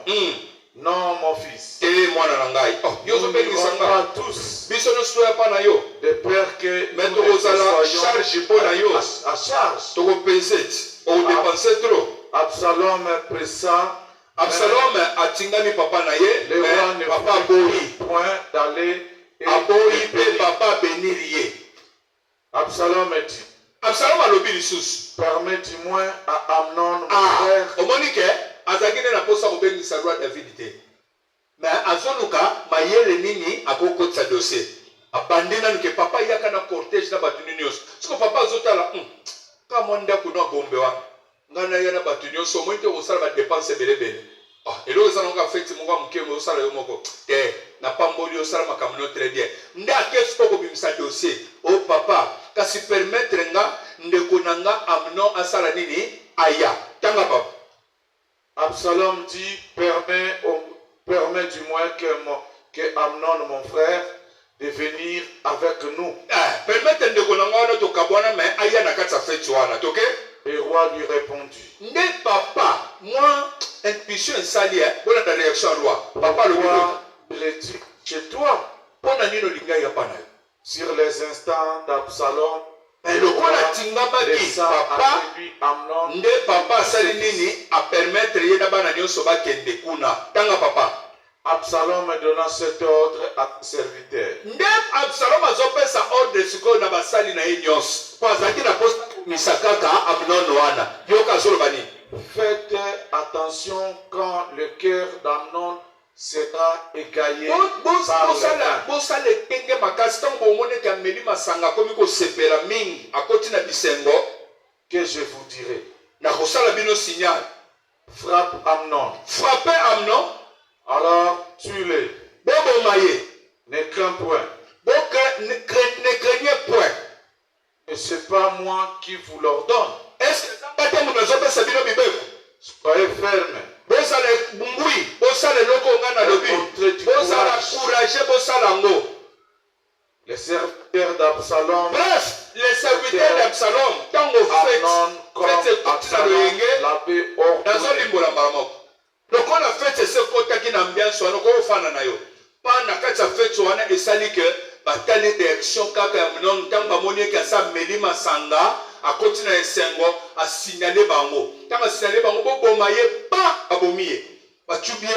non mon fils et moi na ngai oh yo zo bengi sanga tous biso no soya pana yo de peur que mais to ozala charge pona yo à charge to ko penser o dépenser trop. Absalom pressa Absalom atingani papa na ye le roi ne papa boyi point d'aller aboyi pe papa beniriye. Absalom dit Absalom alobi lisusu permets-moi à Amnon mon frère omonike azakine na posa kobengisa roi David te mais azoluka mayele nini akokotisa dossier abandena nuke papa yaka na cortège na batu nyonso siko papa azotala kama ndako na gombe wa ngana yana batu nyonso moite osala ba dépense belebele elo ezana nga fete moko muke mo osala yo moko te na pamboli osala makamno très bien nda kesko ko bimisa dossier o papa kasi permettre nga ndeko nanga Amnon asala nini aya tanga papa. Absalom dit permets du moins que Amnon mon frère de venir avec nous. Permettre ndeko nanga wana to kabwana mais aya na katsa fete wana toke. Le roi lui répondit ne papa moi intuition salie voilà ta réaction roi papa le roi il dit chez toi pona nino linga ya pana sur les instants d'Absalom le roi la tingama ki papa nde papa sali nini a permettre yena bana nyonso ba kende kuna tanga papa. Absalom donna cet ordre à ses serviteurs. Nde Absalom azopesa ordre siko na basali na nyonso Faites attention quand le cœur d'Amnon sera égaillé par le vin. Que je vous dirai. Frappe Amnon. Frappez Amnon. Alors tue-le. Ne crains point. Ne craignez point. Et c'est pas moi qui vous l'ordonne. Est-ce que soyez ferme. Les serviteurs d'Absalom. Bref, les serviteurs d'Absalom, tant au fait, donc on a fait ce côté qui n'a bien soin, donc on fait na yo. Pendant que ça fait soin, et ça dit que bataille d'élection kaka non tant ba moni que ça melima sanga a continuer esengo a signaler bango. Tant a signaler bango bo maye pas abomiye. Ba tubie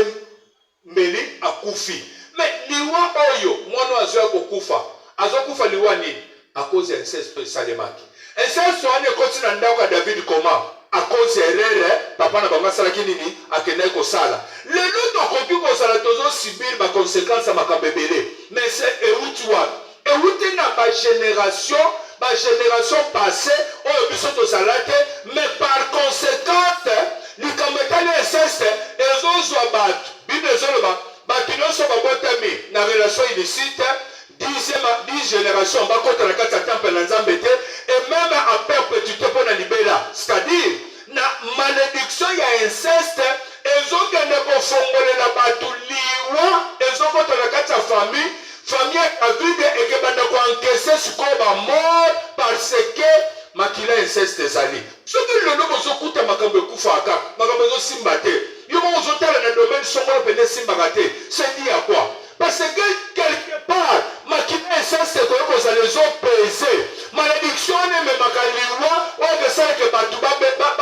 meli a kufi. Mais liwa oyo mwana azo kokufa. Azo kufa liwa nini? À cause d'un inceste salemaki. Inceste soane continue ndako David comment? À cause erreur papa na banga sala kinini akenda ko sala. Le lot okoki ko sala tozo subir ba conséquences makambo ebele. Mais c'est eutuwa. Euti na ba génération passée oyo biso to salate mais par conséquence likamekali inceste ezozwa batu. Bible ezoloba batu nyonso babotami na relation illicite 10 génération bakota na kati ya temple na Nzambe te et même à perpétuité pour la libéra. C'est-à-dire na malédiction ya inceste ezokende kofongolela batu liwa ezokota na kati ya famille avide ekebanda koencaisse sikoyo bamort parce que makila inceste ezali soki lelo bozokuta makambo ekufaka makambo ezosimba te yo mo ozotala na domaine songolo pene esimbaka te c'est dit à quoi? Parce que quelque part makila inceste koyokoza les opposés malédiction ne memakaliwa oyo esala ke batu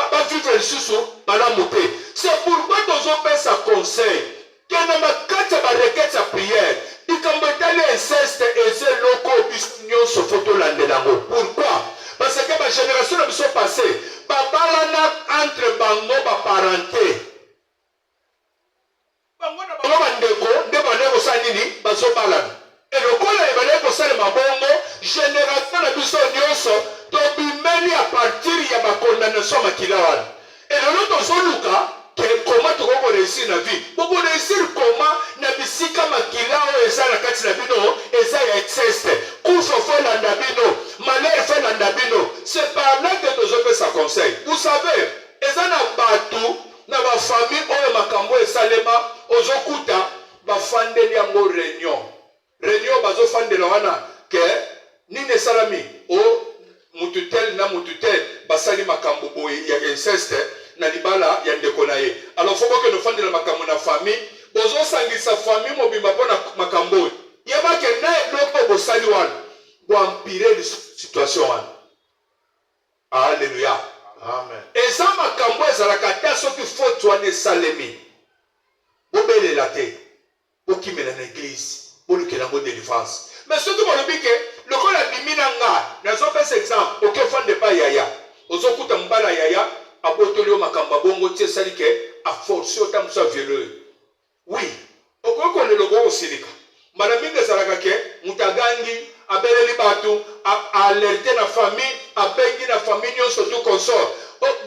bavivre lisusu malamu te. C'est pourquoi tozopesa conseil ke na makati ya barequête ya prière likambo etali inceste eza eloko biso nyonso fo tolandela yango. Pourquoi? Parce que bagénération na biso passé babalana entre bango baparenté bango na bango bandeko nde banaye kosala nini bazobalana elokola ebanaye kosalema bongo génération na biso nyonso tobimeli a partir ya bakondamnation makila wana elelo tozoluka comment tu vas réussir la vie? Pour réussir comment na bisika makila o eza na kati na bino eza ya exceste. Kufa fait na ndabino, malheur fait na ndabino. C'est par là que tu as fait sa conseil. Vous savez, eza na batu na ba famille o makambo esalema ozokuta ba fandeli yango réunion. Réunion bazo fandela wana ke nini salami o mututel na mututel basali makambo boye ya inceste na libala ya ndeko na ye. Alors faut que nous fassions makambo na famille bozo sangisa famille mobimba pona makambo yeba ke na loko bosali wana bo empirer la situation wana. Alléluia. Amen. Eza makambo ezalaka ta soki faute wana esalemi bobelela te bokimela na église bolukela ngo délivrance. Mais soki bolobi ke lokola bimina nga nazopesa exemple okefande pa yaya ozokuta mbala yaya abotolio makamba bongo tie salike a forcer autant ça violeux. Oui, okoko le logo osilika. Malaminga zalaka ke mutagangi abeleli batu alerter na famille abengi na famille nyonso tout consort.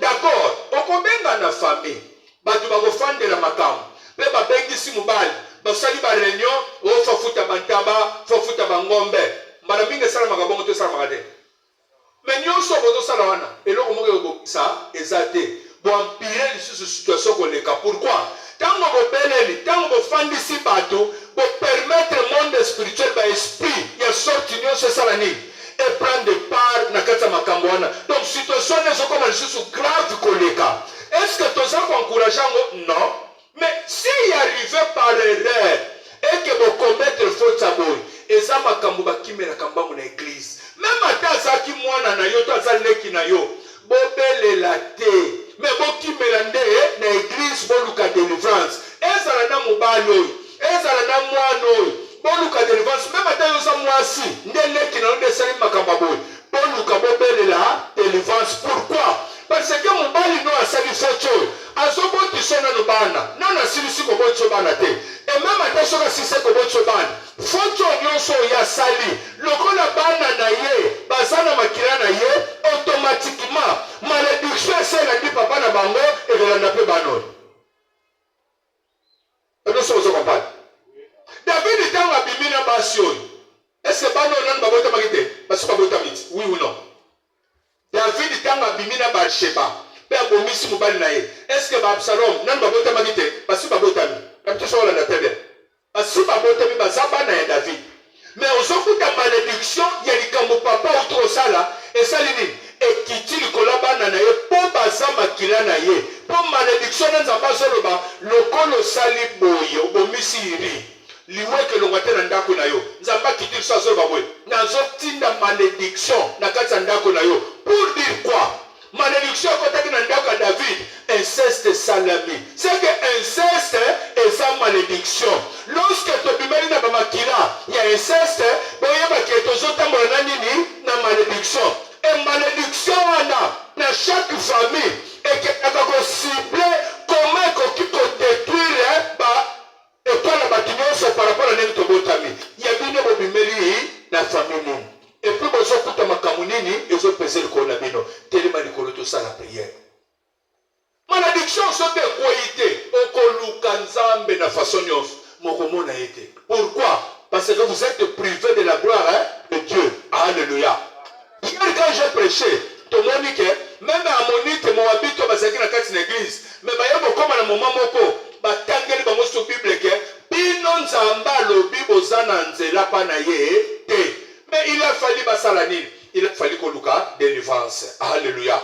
D'accord, okobenga na famille batu bakofandela makambo pe babengi si mubali basali ba réunion o fafuta bantaba fafuta bangombe malaminga sala makabongo to sala makade. Mais nous sommes sala wana eloko moko yokisa ezate bo empirer lisusu situation koleka. Pourquoi? Tango bobeleli tango bofandisi bato bo permettre monde spirituel ba esprit ya sorti nyonso sala nini et prendre part na kati ya makambo wana. Donc situation nezokoma lisusu grave koleka. Est-ce que toza encourager ngo? Non. Mais s'il arrive par erreur et que vous commettre faute à boy eza makambo bakimela kambango na église même ata azaki mwana na yo to azaleki na yo bobelela te mais bokimela nde na église boluka délivrance ezala na mobali oyo ezala na mwana oyo boluka délivrance même ata yo za mwasi nde leki na yo nde esali makambo boy boluka bobelela asilisi kobotio bana te et même ata soki asilisi kobotio bana faute nyonso ya sali lokola bana na ye baza na makila na ye automatiquement malédiction eselandi papa na bango ekolanda mpe bana oyo nyonso ozokompane David ntango abimi na basi oyo est-ce que bana oyo nani babotamaki te basi babotami ti oui ou non David ntango abimi na Bathsheba mpe abomisi mobali na ye est-ce que baabsalom nani babotamaki te basi babotami babitiso olanda te bien basi babotami baza bana ya David mais ozokuta malédiction ya likambo papa oyo tosala esali nini ekiti likolo bana na ye mpo baza makila na ye mpo malédiction na nzambe azoloba lokolo osali boye obomisi iri liweke elongwa te na ndako na yo nzambe akiti liso azoloba boye nazotinda malédiction na kati ya ndako na yo pour dire quoi malédiction ekotaki na ndako ya David inceste salami c'est que inceste eza malédiction lorsque tobimeli na bamakila ya inceste boyebaki tozotambola na nini na malédiction et malédiction wana na chaque famille ekendaka kocible comment ekoki kodétruire etoile ya bato nyonso par rapport na ndenge tobotami ya bino bobimeli na famille nini epuis bozokuta makambo nini ezopesa likolo na bino telema likolo tosala priere malédiction soki ekweyi te okoluka nzambe na façon nyonso mokomona ye te pourquoi parce que vous êtes privé de la gloire de Dieu alléluia hier quand j'ai prêché tomoni ke même amonite moabito bazalaki na kati na église mais baye bokoma na moma moko batangeli bango so bible ke bino nzambe alobi boza na nzela pa na ye te mais il a fallu basala nini il a fallu koluka délivrance alléluia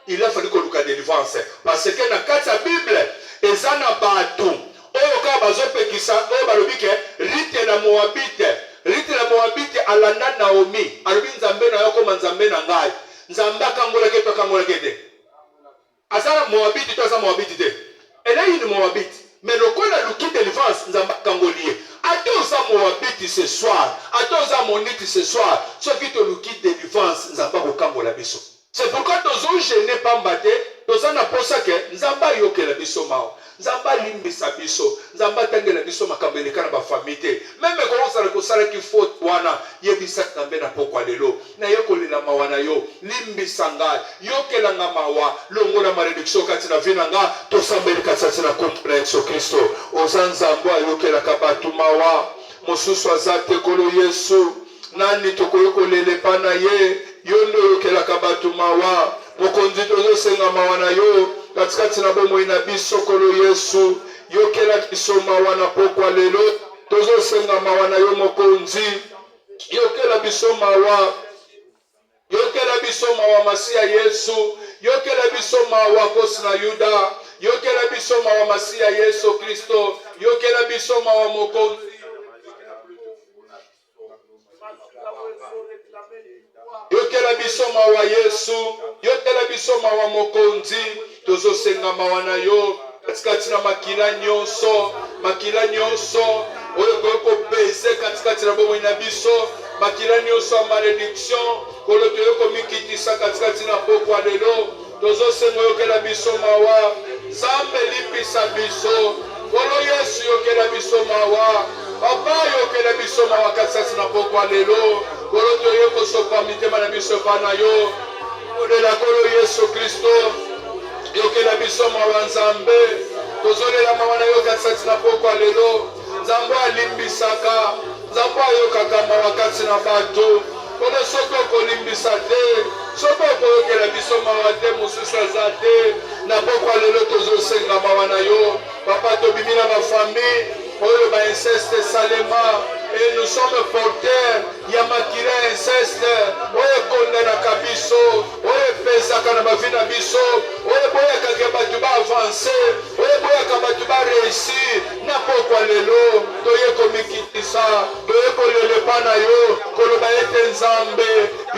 il a fallu koluka délivrance parce que na kati ya bible eza na bato oyo kaka bazopekisa oyo balobi ke rite na moabite alanda Naomi alobi nzambe na yo koma nzambe na ngai nzambe akangolaki to akangolaki te aza na moabite to aza moabite te eleyi ni moabite mais lokola luki délivrance nzambe akangoli ye ate oza moabite ce soir ate oza monite ce soir soki toluki délivrance nzambe akokangola biso c'est pourquoi tozogene pamba te toza na posa ke nzambe ayokela biso mawa nzambe alimbisa biso nzambe atangela biso makambo eleka na bafamille te meme kokozala kosalaki faute wana yebisa nzambe na pokwa lelo naye kolela mawa na yo limbisa ngai yokelanga mawa longola malédiction kati na vi na nga tosambeli kati na kombo na Yesu Kristo oza nzambe ayokelaka bato mawa mosusu aza te kolo Yesu nani tokoki kolela epa na ye yo nde oyokelaka bato mawa mokonzi tozosenga mawa na yo katikati na bomoi na biso kolo Yesu yokela biso mawa na pokwa lelo tozosenga mawa na yo mokonzi yokela biso mawa masiya Yesu yokela biso mawa kosi na Yuda yokela biso mawa masiya Yesu Kristo yokela biso mawa mokonzi yokela biso mawa Yesu yokela biso mawa mokonzi tozosenga mawa na yo katikati na makila nyonso oyo kokopese katikati na bomoi na biso makila nyonso ya malédiction kolo toyokomikitisa katikati na pokwa lelo tozosenga yokela biso mawa nzambe limbisa biso kolo Yesu yokela biso mawa papa yokela biso mawa katikati na pokwa lelo kolo toyokosopa mitema na biso epa na yo olela kolo Yesu Kristo yokela biso mawa nzambe tozolela mawa na yo katikati na pokwa lelo nzambe alimbisaka nzambe ayokaka mawa kati na bato kono soki okolimbisa te soki okoyokela biso mawa te mosusu aza te na pokwa lelo tozosenga mawa na yo papa tobimi na bafamille oyo bainceste salema et nous sommes porteurs ya makila inceste oyo ekondanaka biso oyo epesaka na bavi na biso oyo eboyakaka bato baavance oyo eboyaka bato bareusir na pokwa lelo toye komikitisa toye kolelepa na yo koloba ete nzambe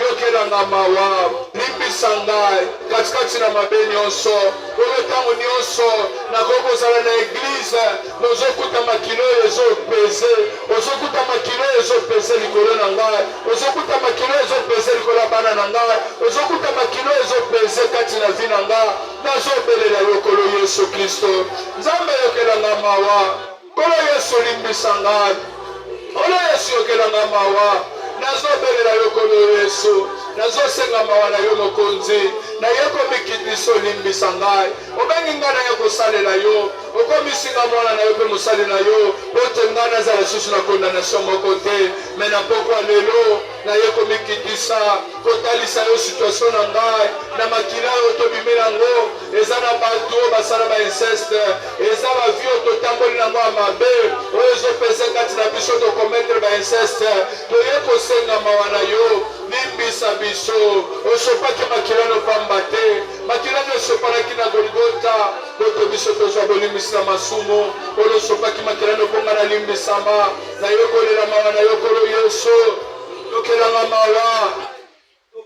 yokelanga mawa limbisa ngai katikati na mabe nyonso oyo ntango nyonso nakoki kozala na eglize nozokuta makilo oyo pese ozokuta makilo ezopese likolo na ngai ozokuta makilo ezopese likolo ya bana na ngai ozokuta makilo ezopese kati na vi na ngai nazobelela yo kolo Yesu Kristo nzambe yokelanga mawa kolo Yesu limbisa ngai kolo Yesu yokelanga mawa nazobelela yo kolo Yesu nazosenga mawa na yo mokonzi na ye komikitiso limbisa ngai obengi ngai na ye kosalela yo okomisinga mwana na yo mpe mosali na yo ote ngai nazala lisusu na condamnation moko te me na pokwa lelo na ye komikitisa kotalisa yo situation na ngai na makila oyo tobimi nango eza na bato oyo basala bainceste eza bavi oyo totamboli nango ya mabe oyo ezopesa kati na biso tokometre bainceste toye kosenga mawa na yo limbisa biso osopaki makilano pamba te makilano esopanaki na Golgota koto biso tozwa bolimbisi na masumu oyo osopaki makilano mponga na limbisama na yo kolela mawa na yo kolo Yesu yokelanga mawa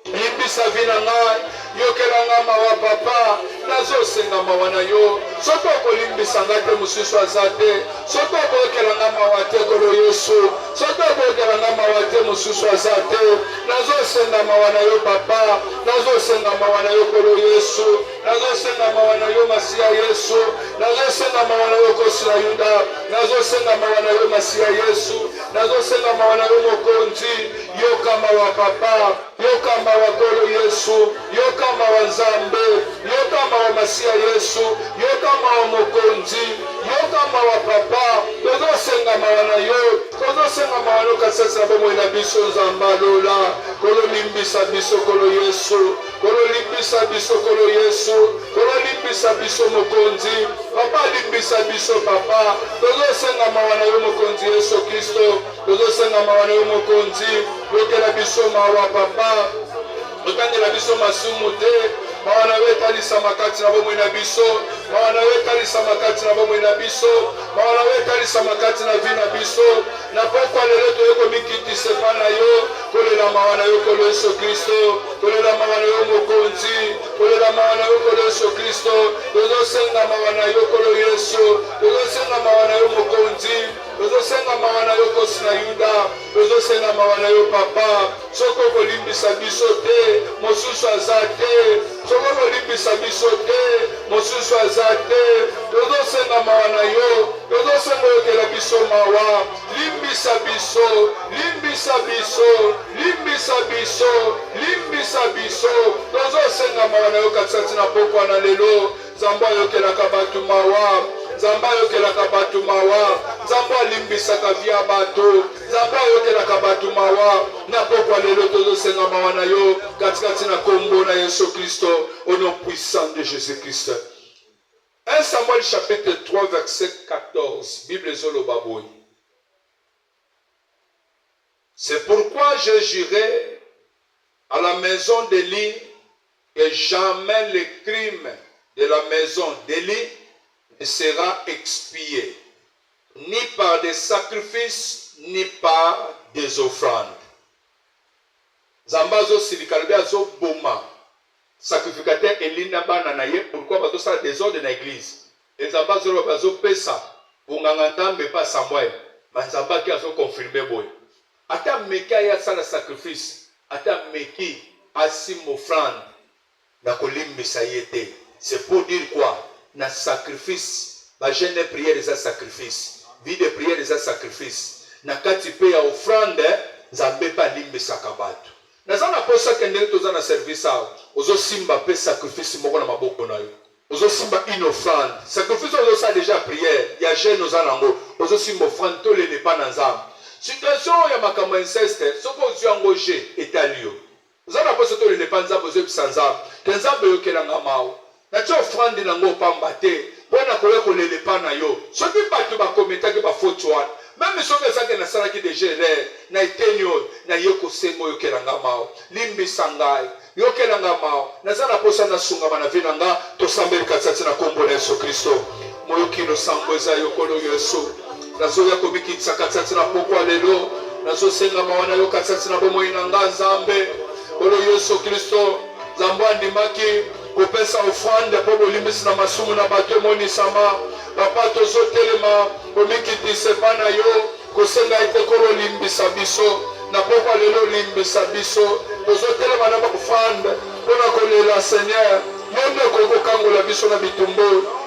limbisa vi na ngai yokelanga mawa papa nazosenga mawa na yo soki okolimbisa ngai te mosusu aza te soki okoyokelanga mawa te kolo Yesu soki okoyokelanga mawa te mosusu aza te nazosenga mawa na yo papa nazosenga mawa na yo kolo Yesu nazosenga mawa na yo masiya Yesu nazosenga mawa na yo kosi na Yuda nazosenga mawa na yo masiya Yesu nazosenga mawa na yo mokonzi yoka mawa papa yoka mawa kolo Yesu yoka mawa Nzambe yoka mawa masiya Yesu yoka mawa mokonzi yoka mawa papa tozosenga mawa na yo tozosenga mawa no kasasa na bomoi na biso Nzamba lola kolo limbisa biso kolo Yesu kolo limbisa biso kolo Yesu kolo limbisa biso mokonzi papa limbisa biso papa tozosenga mawa na yo mokonzi Yesu Kristo tozosenga mawa na yo mokonzi yokela biso mawa papa otangela biso masumu te mawa na yo etalisa makati na bomoi na biso mawa na yo etalisa makati na bomoi na biso mawa na yo etalisa makati na vi na biso na pokwa lelo toye komikitisa epai na yo kolela mawa na yo kolo Yesu Kristo kolela mawa na yo mokonzi kolela mawa na yo kolo Yesu Kristo tozosenga mawa na yo kolo Yesu tozosenga mawa na yo mokonzi tozosenga mawa na yo kosi na Yuda tozosenga mawa na yo papa soko kolimbisa biso te mosusu aza te soko kolimbisa biso te mosusu aza te tozosenga mawa na yo tozosenga yokela biso mawa limbisa biso limbisa biso limbisa biso limbisa biso tozosenga mawa na yo katikati na pokwa na lelo Nzambe ayokelaka bato mawa Nzambe ayokelaka bato mawa Nzambe alimbisaka vi ya bato Nzambe ayokelaka bato mawa na pokwa lelo tozosenga mawa na yo katikati na kombo na Yesu Kristo au nom puissant de Jésus-Christ. 1 Samuel chapitre 3 verset 14 Bible Zolobaboy. C'est pourquoi je jurai à la maison d'Élie que jamais le crime de la maison d'Élie ne sera expié, ni par des sacrifices, ni par des offrandes. Zambazo silikalbe azo boma. Sacrificateur Élie na bana na ye, pourquoi bazo sala désordre na église. Et Zambazo bazo pesa, bungangantambe pa Samuel, Manzamba ki azo confirmer boy. Ata meki ya sala sacrifice, ata meki asim offrande, na kolimbisa yete. C'est pour dire quoi? Na sacrifice, ba jeune prière des sacrifices, vie de prière des sacrifices. Na kati pe ya offrande, Nzambe pa limbisa kabatu. Na zana posa kende toza na service awo, ozo simba pe sacrifice moko na maboko na yo. Ozo simba une offrande. Sacrifice ozo sa déjà prière, ya jeune oza nango, ozo simba offrande to le pas na Nzambe. Situation ya makambo inceste, soko ozyango je etalio. Zana posa to le pas Nzambe ozo pisa Nzambe, ke Nzambe yokelanga mawo. Na tio offrande nango pamba te, pona koye kolele pa na yo. Soki bato bakometaki ba faute wana, même soki ezaki na salaki déjà erreur, na etenyo na yeko sengo yokelanga mawo. Limbisa ngai, yokelanga mawo. Naza na posa na sungama na vina nga, tosambeli katsati na kombo na Yesu Kristo. Moyokino sango eza yokolo Yesu. Nazo ya komikitsa katsati na pokwa lelo, nazo senga mawana yo katsati na bomoi na nga Nzambe. Kolo Yesu Kristo, Nzambe andimaki kopesa offrande po bolimbisi na masumu na bato emonisama papa tozotelema komikitisa epai na yo kosenga ete kolo limbisa biso na pokwa lelo limbisa biso tozotelema na bafanda mpona kolela Seigneur yo nde kokokangola biso na bitumbu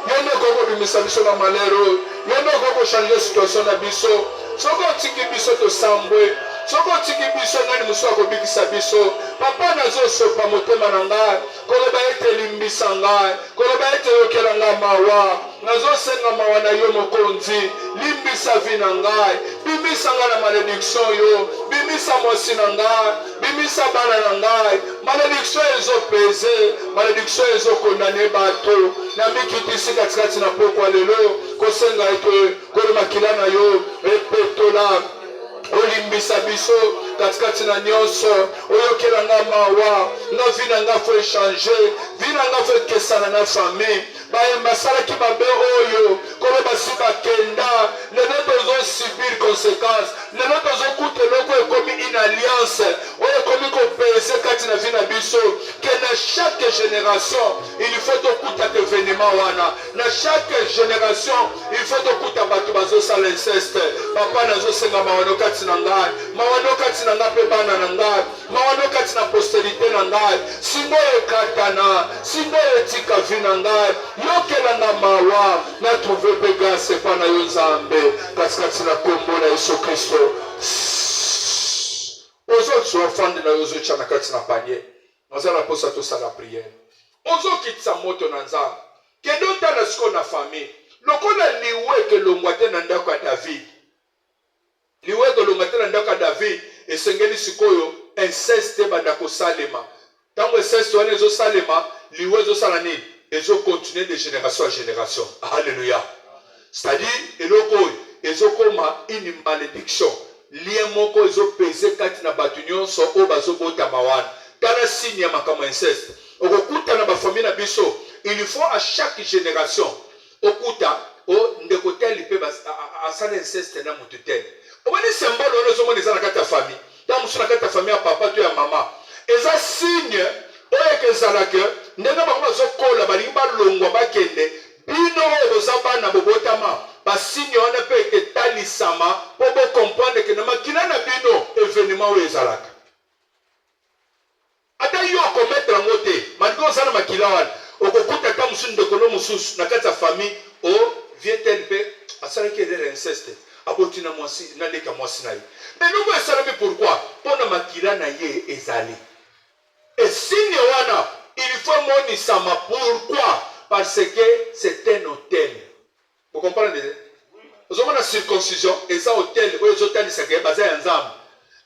yo nde kokobimisa biso na malero yo nde kokochange situation na biso soko otiki biso tosambwe soko otiki biso nani mosu akobikisa biso papa nazosopa motema na ngai koloba ete limbisa ngai koloba ete yokela ngai mawa nazosenga mawa na yo mokonzi limbisa vi na ngai bimisa ngai na malédiction yo bimisa mwasi na ngai bimisa bana na ngai malédiction ezopeze malédiction ezokondane bato na mikitisi katikati na pokwa lelo kosenga ete kolo makila na yo epetola olimbisa biso katikati na nyonso oyokela nga mawa nga vi na nga fo échange vi na nga fo ekesana na famille bayemba asalaki mabe oyo kolo basi bakenda lelo tozosubir conséquence lelo tozokuta eloko ekomi une alliance oyo ekomi kopese kati na vi na biso ke na chaque génération il faut tokuta événement wana na chaque génération il faut tokuta bato bazosala inceste papa nazosenga mawano kati na ngai mawano kati na ngai mpe bana na ngai mawano kati na postérité na ngai singo ekatana singo etika vi na ngai yokelanga mawa na trouve mpe grâce epa na yo nzambe katikati na kombo na yesu kristo ozozwa ofande na yo ozotya na kati na panier nazala mposa tosala priere ozokitisa moto na nzambe kende otala sikoyo na famille lokola liweke elongwa te na ndako ya david liweke elongwa te na ndako ya david esengeli sikoyo inceste banda kosalema ntango inceste wana ezosalema liwe ezosala nini ezokontinue de génération à génération alléluia c'est-à-dire eloko oyo ezokoma une malédiction lien moko ezopese kati na bato nyonso oyo bazobotama wana tala signe ya makambo ya inceste okokuta na bafamille na biso il faut à chaque génération okuta ndeko teli mpe asala inceste na moto teli omoni symbole wana ozomona eza na kati ya famille ta mosu na kati ya famille ya papa to ya mama eza signe oyo ekezalaka ndenge bango bazokola balingi balongwa bakende bino oyo boza bana bobotama basigne wana mpe eketalisama mpo bokomprendre ke na makila na bino événement oyo ezalaka ata yo okometre yango te malgré oza na makila wana okokuta ata mosusu ndekolo mosusu na kati ya famille o vie tel mpe asalaki elele inceste aboti na mwasi naleka mwasi na ye mais nongo esalami pourquoi mpo na makila na ye ezali esigne wana il faut monisama pourquoi parce que c'est un hôtel vous comprenez ozomona circoncision eza hôtel oyo ezotalisaka ye baza ya nzambe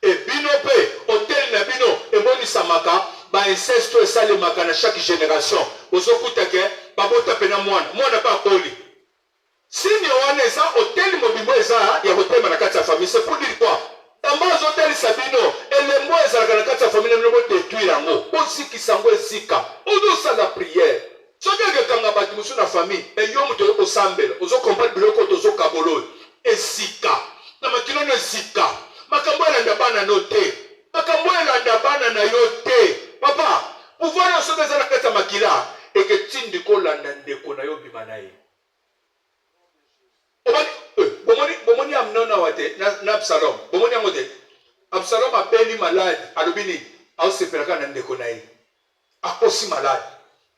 ebino mpe hôtel na bino emonisamaka bainceste oyo esalemaka na chaque génération ozokutake babota mpe na mwana mpe akoli signe wana eza hôtel mobimbo eza ya kotema na kati ya famille c'est pour dire quoi ntango ozotalisa bino elembo ezalaka na kati ya famille na bino bodétruire yango ozikisa yango ezika ozosala priere soki ekekanga bato mosusu na famille eyo moto okosambela ozokomprendre biloko tozokabola oyo ezika na makili ono ezika makambo elanda bana no te makambo elanda bana na yo te papa pouvoir oyo soki eza na kati ya makila eketindi kolanda ndeko na yo bima na ye bomoni amnon awa te na absalom bomoni yango te absalom abeli malade alobi nini aosepelaka na ndeko na ye akosi malade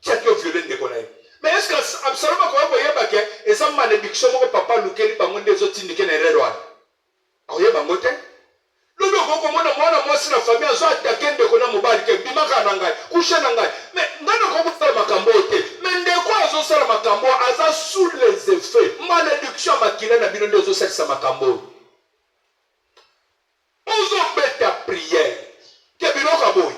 tiaki oviole ndeko na ye mais est ce que absalom akoya koyeba ke eza malédiction moko papa alukeli bango nde ezotindike na erere wana akoyeba yango te lobi okokomona mwana mwasi na famille azo atake ndeko na mobali ke bimaka na ngai kushe na ngai mais ngai nakokosala makambo oyo te mais ndeko azosala makambo aza sous les effets malédiction ya makila na bino nde ozosalisa makambo oyo ozobeta priere ke biloko boye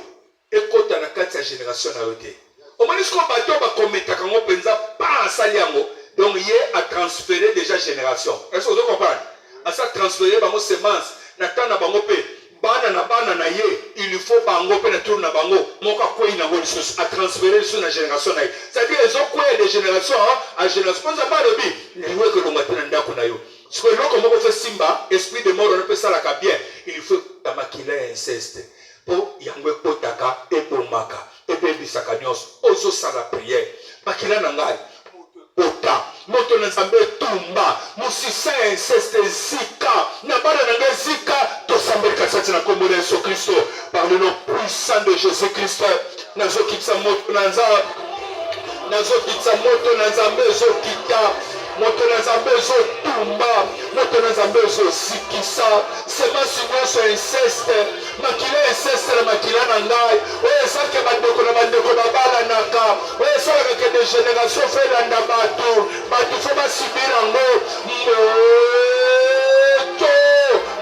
ekota na kati ya génération na yo te omoni siko bato bakometaka yango mpenza pa asali yango donc ye atransféré déjà génération est-ce que ozocomprendre asa transféré bango semence na temps na bango mpe bana na ye il faut bango mpe na tour na bango moko akwei nango lisusu atransféré lisusu na génération na ye c'est-à-dire ezokwea de génération à génération mponza balobi liwe kolonga te na ndako na yo siko eloko moko fe simba esprit de mort wana mpe esalaka bien il faut ta makila ya inceste mpo yango ekotaka ebomaka ebebisaka nyonso ozosala priere makila na ngai kota moto na nzambe etumba mosisa ya inceste ezika na bana puissant de Jésus-Christ. Nazokitsa moto nanza. Nazokitsa moto nanzambe zokita. Moto nanzambe zotumba. Moto nanzambe zosikisa. Semence nyonso inceste. Makila inceste na makila na ngai. Oyo esake bandeko na bandeko babalanaka. Oyo esalaka ke de génération fe elanda bato. Bato fo basibira yango.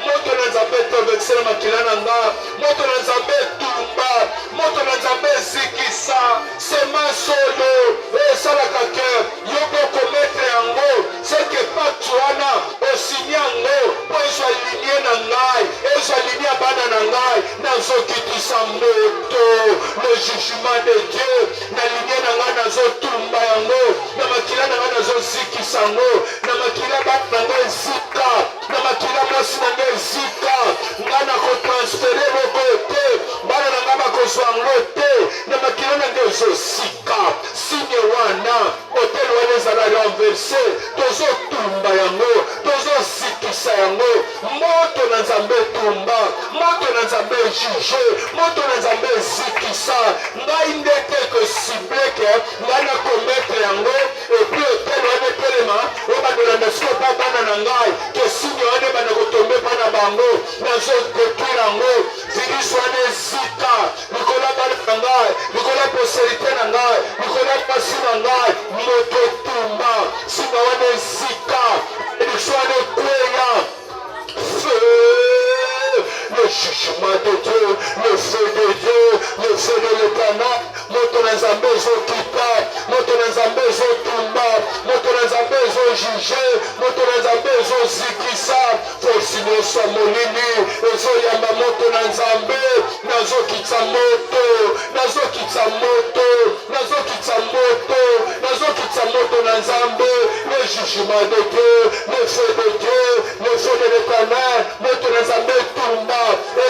Moto na nzambe tovexe na makila na nga. Moto na nzambe tumba. Moto na nzambe zikisa. Semence oyo esalaka ke yo bokometre yango. Seke pacte wana osigné yango po ezwa linie na ngai. Ezwa linie ya bana na ngai. Nazokitisa moto. Le jugement de Dieu. Na linie na ngai nazotumba yango. Na makila na ngai nazozikisa yango. Na makila bana na ngai ezika. Na makila mwasi na ngai ezika. Ngai nakotransfere moko te. Bana na ngai bakozwa yango te. Na makila na ngai ezosika. Signe wana hotel wana ezala renverse. Tozotumba yango. Tozozikisa yango. Moto na nzambe tumba. Moto na nzambe juge. Moto na nzambe zikisa. Ngai ndeke ko sibleke. Ngai nakometre yango. Epuis hotel wana etelema. Obadolanda siko pa bana na ngai. Ke signe wana bana kotombe pa na bango. Nazodetruire yango. Virus wana ezika. Nikola bana na ngai. Nikola posterité na ngai. Nikola pasi na ngai. Moto tumba. Singa wana ezika. Édiction wana ekweya. Le jugement de Dieu, le feu de Dieu, le feu de l'Éternel. Moto na nzambe ezokita. Moto na nzambe ezotumba. Moto na nzambe ezojuge. Moto na nzambe ezozikisa. Force nyonso ya molili ezoyamba moto na nzambe. Nazokitsa moto. Nazokitsa moto. Nazokitsa moto. Nazokitsa moto na nzambe. Le jugement de Dieu, le feu de Dieu, le feu de l'Éternel. Moto na nzambe etumba.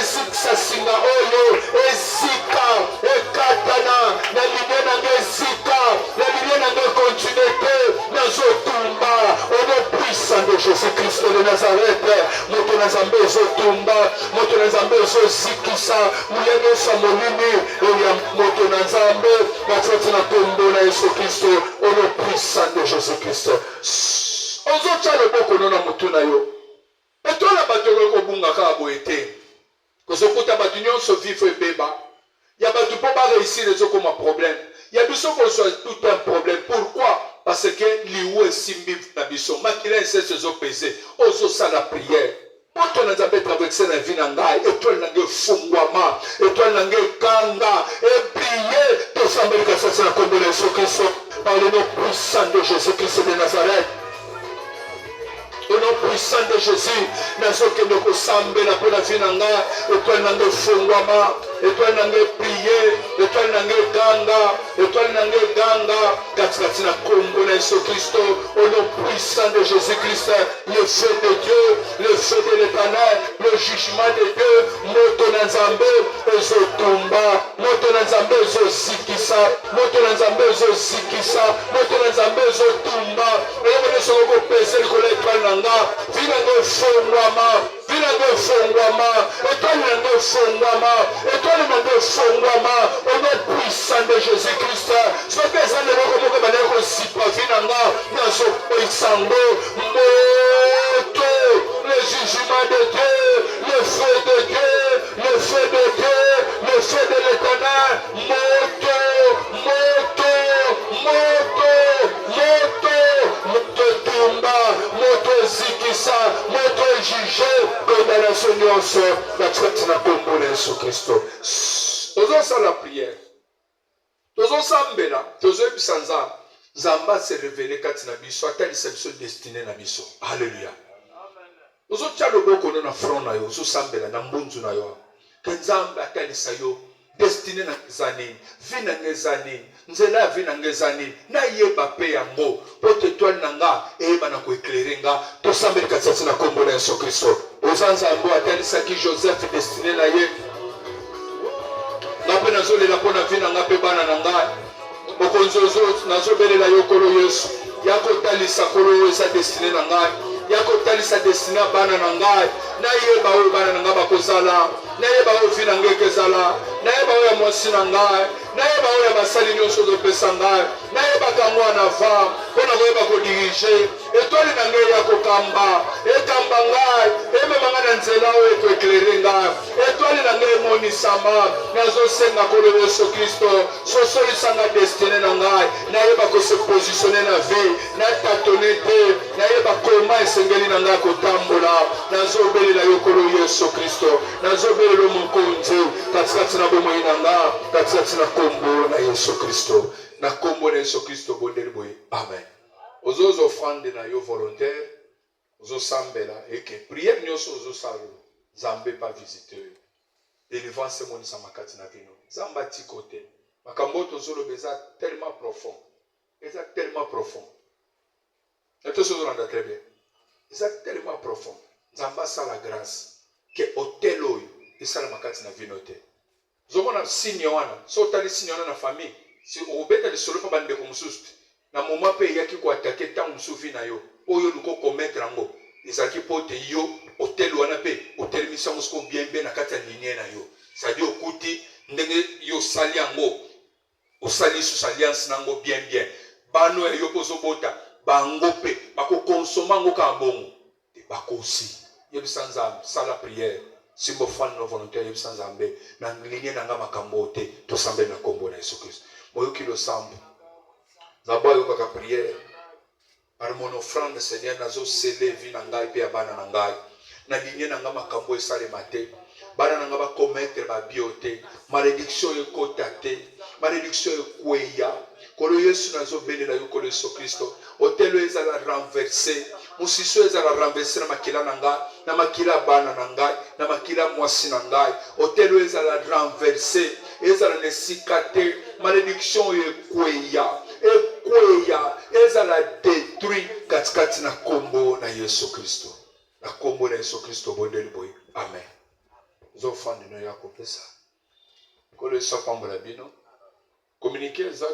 Ezikisa singa oyo. Ezika. Ekatana. Na linie na nge ezika. Na linie na nge continuité. Nazotumba. Au nom puissant de Jésus-Christ de Nazareth. Moto na nzambe ezotumba. Moto na nzambe ezozikisa. Muya nyonso ya molini oya moto na nzambe. Bafoti na kombo na Yesu Kristo. Au nom puissant de Jésus-Christ. Ozotia loboko no na motu na yo. Etola bato ekobungaka aboye te. Kozokuta bato nyonso vivre ebeba. Ya bato po ba réussir ezokoma problème. Ya biso kozwa tout un problème. Pourquoi? Parce que liwu esimbi na biso. Makila esese ezopese. Ozosala prière. Moto na nzambe traverse na vie na ngai. Étoile na ngai fungwama. Étoile na ngai kanga. Et prier. Tosambeli kasasi na kombo na Yesu Kristo. Par le nom puissant de Jésus-Christ de Nazareth. Au nom puissant de Jésus, nazokende kosambela mpo na vie na nga. Étoile na ngai fungwama. Étoile na ngai prier. Étoile na ngai ganga. Étoile na ngai ganga. Katikati na kombo na Yesu Kristo. Au nom puissant de Jésus-Christ, le feu de Dieu, le feu de l'Éternel, le jugement de Dieu. Moto na nzambe ezotumba. Moto na nzambe ezozikisa. Moto na nzambe ezozikisa. Moto na nzambe ezotumba. Oyebone soko kopesa likolo ya étoile na nga. Vina ngo efungwama. Vina ngo efungwama. Étoile na ngo efungwama. Étoile na ngo efungwama. Au nom puissant de Jésus-Christ. Soki eza leloko moko ebandaki kosipa vina nga. Nazokweyisa ngo. Moto. Le jugement de Dieu. Le feu de Dieu. Le feu de Dieu. Le feu de l'Éternel. Moto. Moto. Moto. Moto. Moto tumba. Moto zikisa. Moto juge. Condamnation nyonso. Katikati na kombo na Yesu Kristo. Tozosala prière. Tozosambela. Tozoyebisa nzambe. Nzambe se révéler kati na biso. Atalisa biso destiné na biso. Alléluia. Ozotia loboko no na front na yo. Ozosambela na mbunzu na yo. Ke nzambe atalisa yo. Destiné na ngezani. Vi na ngezani. Nzela ya vi na ngezani. Na yeba pe yango. Pote étoile na nga. Eyeba na koeklere nga. Tosambeli kati na kombo na Yesu Kristo. Ozanzambo atalisa ki Joseph destiné na ye. Ngape nazolela po na vi na nga pe bana na nga. Mokonzi nazobelela yo kolo Yesu. Yako talisa kolo eza destiné na nga. Yako talisa destiné bana na nga. Na yeba o bana na nga bakozala. Na yeba o vi na nga ekezala. nayeba oyo ya mwasi na ngai, nayeba oyo ya basali nyonso ozopesa ngai, nayebaka mwana va mpona koyeba kodirige etwali na ngai ya kokamba ekamba ngai emema ngai na nzela oyo ekoeklere ngai, etwali na ngai emonisama. Nazosenga kolo Yesu Kristo sosolisanga destine na ngai, nayeba kose positione na vie, natatone te, nayeba koma esengeli na ngai kotambola. Nazobelela yo kolo Yesu Kristo, nazobelela mokonzi katikati na bomoi na ngai, katikati na kombo na Yesu Kristo, na kombo na Yesu Kristo bondeli boye, amen. Ozozo offrande na yo volontaire, ozosambela eke prière nyonso ozosala Nzambe pa visite yo. Délivrance monisa makati na bino. Nzamba tikote. Makambo tozoloba eza tellement profond. Eza tellement profond. Et tout ce qu'on a très bien. Eza tellement profond. Nzamba sa la grâce que hotel oyo esala makati na bino te. Zomona signe wana, so tali signe wana na famille. Si obeta le solo pa bande ko mususu. Na moment pe yaki ko attaquer tant musuvi na yo. Oyo luko commettre ngo. Ezaki pote yo hotel wana pe hotel mission musko bien na kati ya ligne na yo. Ça dit okuti ndenge yo sali yango. Osali sous alliance nango bien. Bano yo pozo bota bango pe bako consommer ngo ka bongo. Te bako aussi. Yebisa Nzambe sala prière. Simbo fan no volontaire yebisa Nzambe na ligne nanga makambo te to sambe na kombo na Yesu Kristo. Moyo kilo sambo. Zaba yo kaka prière. Par mon offrande Seigneur nazo sele vi na ngai pe ya bana na ngai. Na ligne nanga makambo esale mate. Bana nanga ba commettre ba biote. Malédiction ekota te. Malédiction ekweya. Kolo Yesu nazo belela yo kolo Yesu Kristo. Hôtel ezala renverser. Musiso ezala renverser na makila na ngai, na makila bana na ngai, na makila mwasi na ngai. Hôtel ezala renverser. Ezala nesikate. Malédiction ekweya. Ezala détruit katikati na kombo na Yesu Kristo. Na kombo na Yesu Kristo bondeli boy. Amen. Zofandi no ya kopesa. Kolo Yesu pambola bino. Communiquer za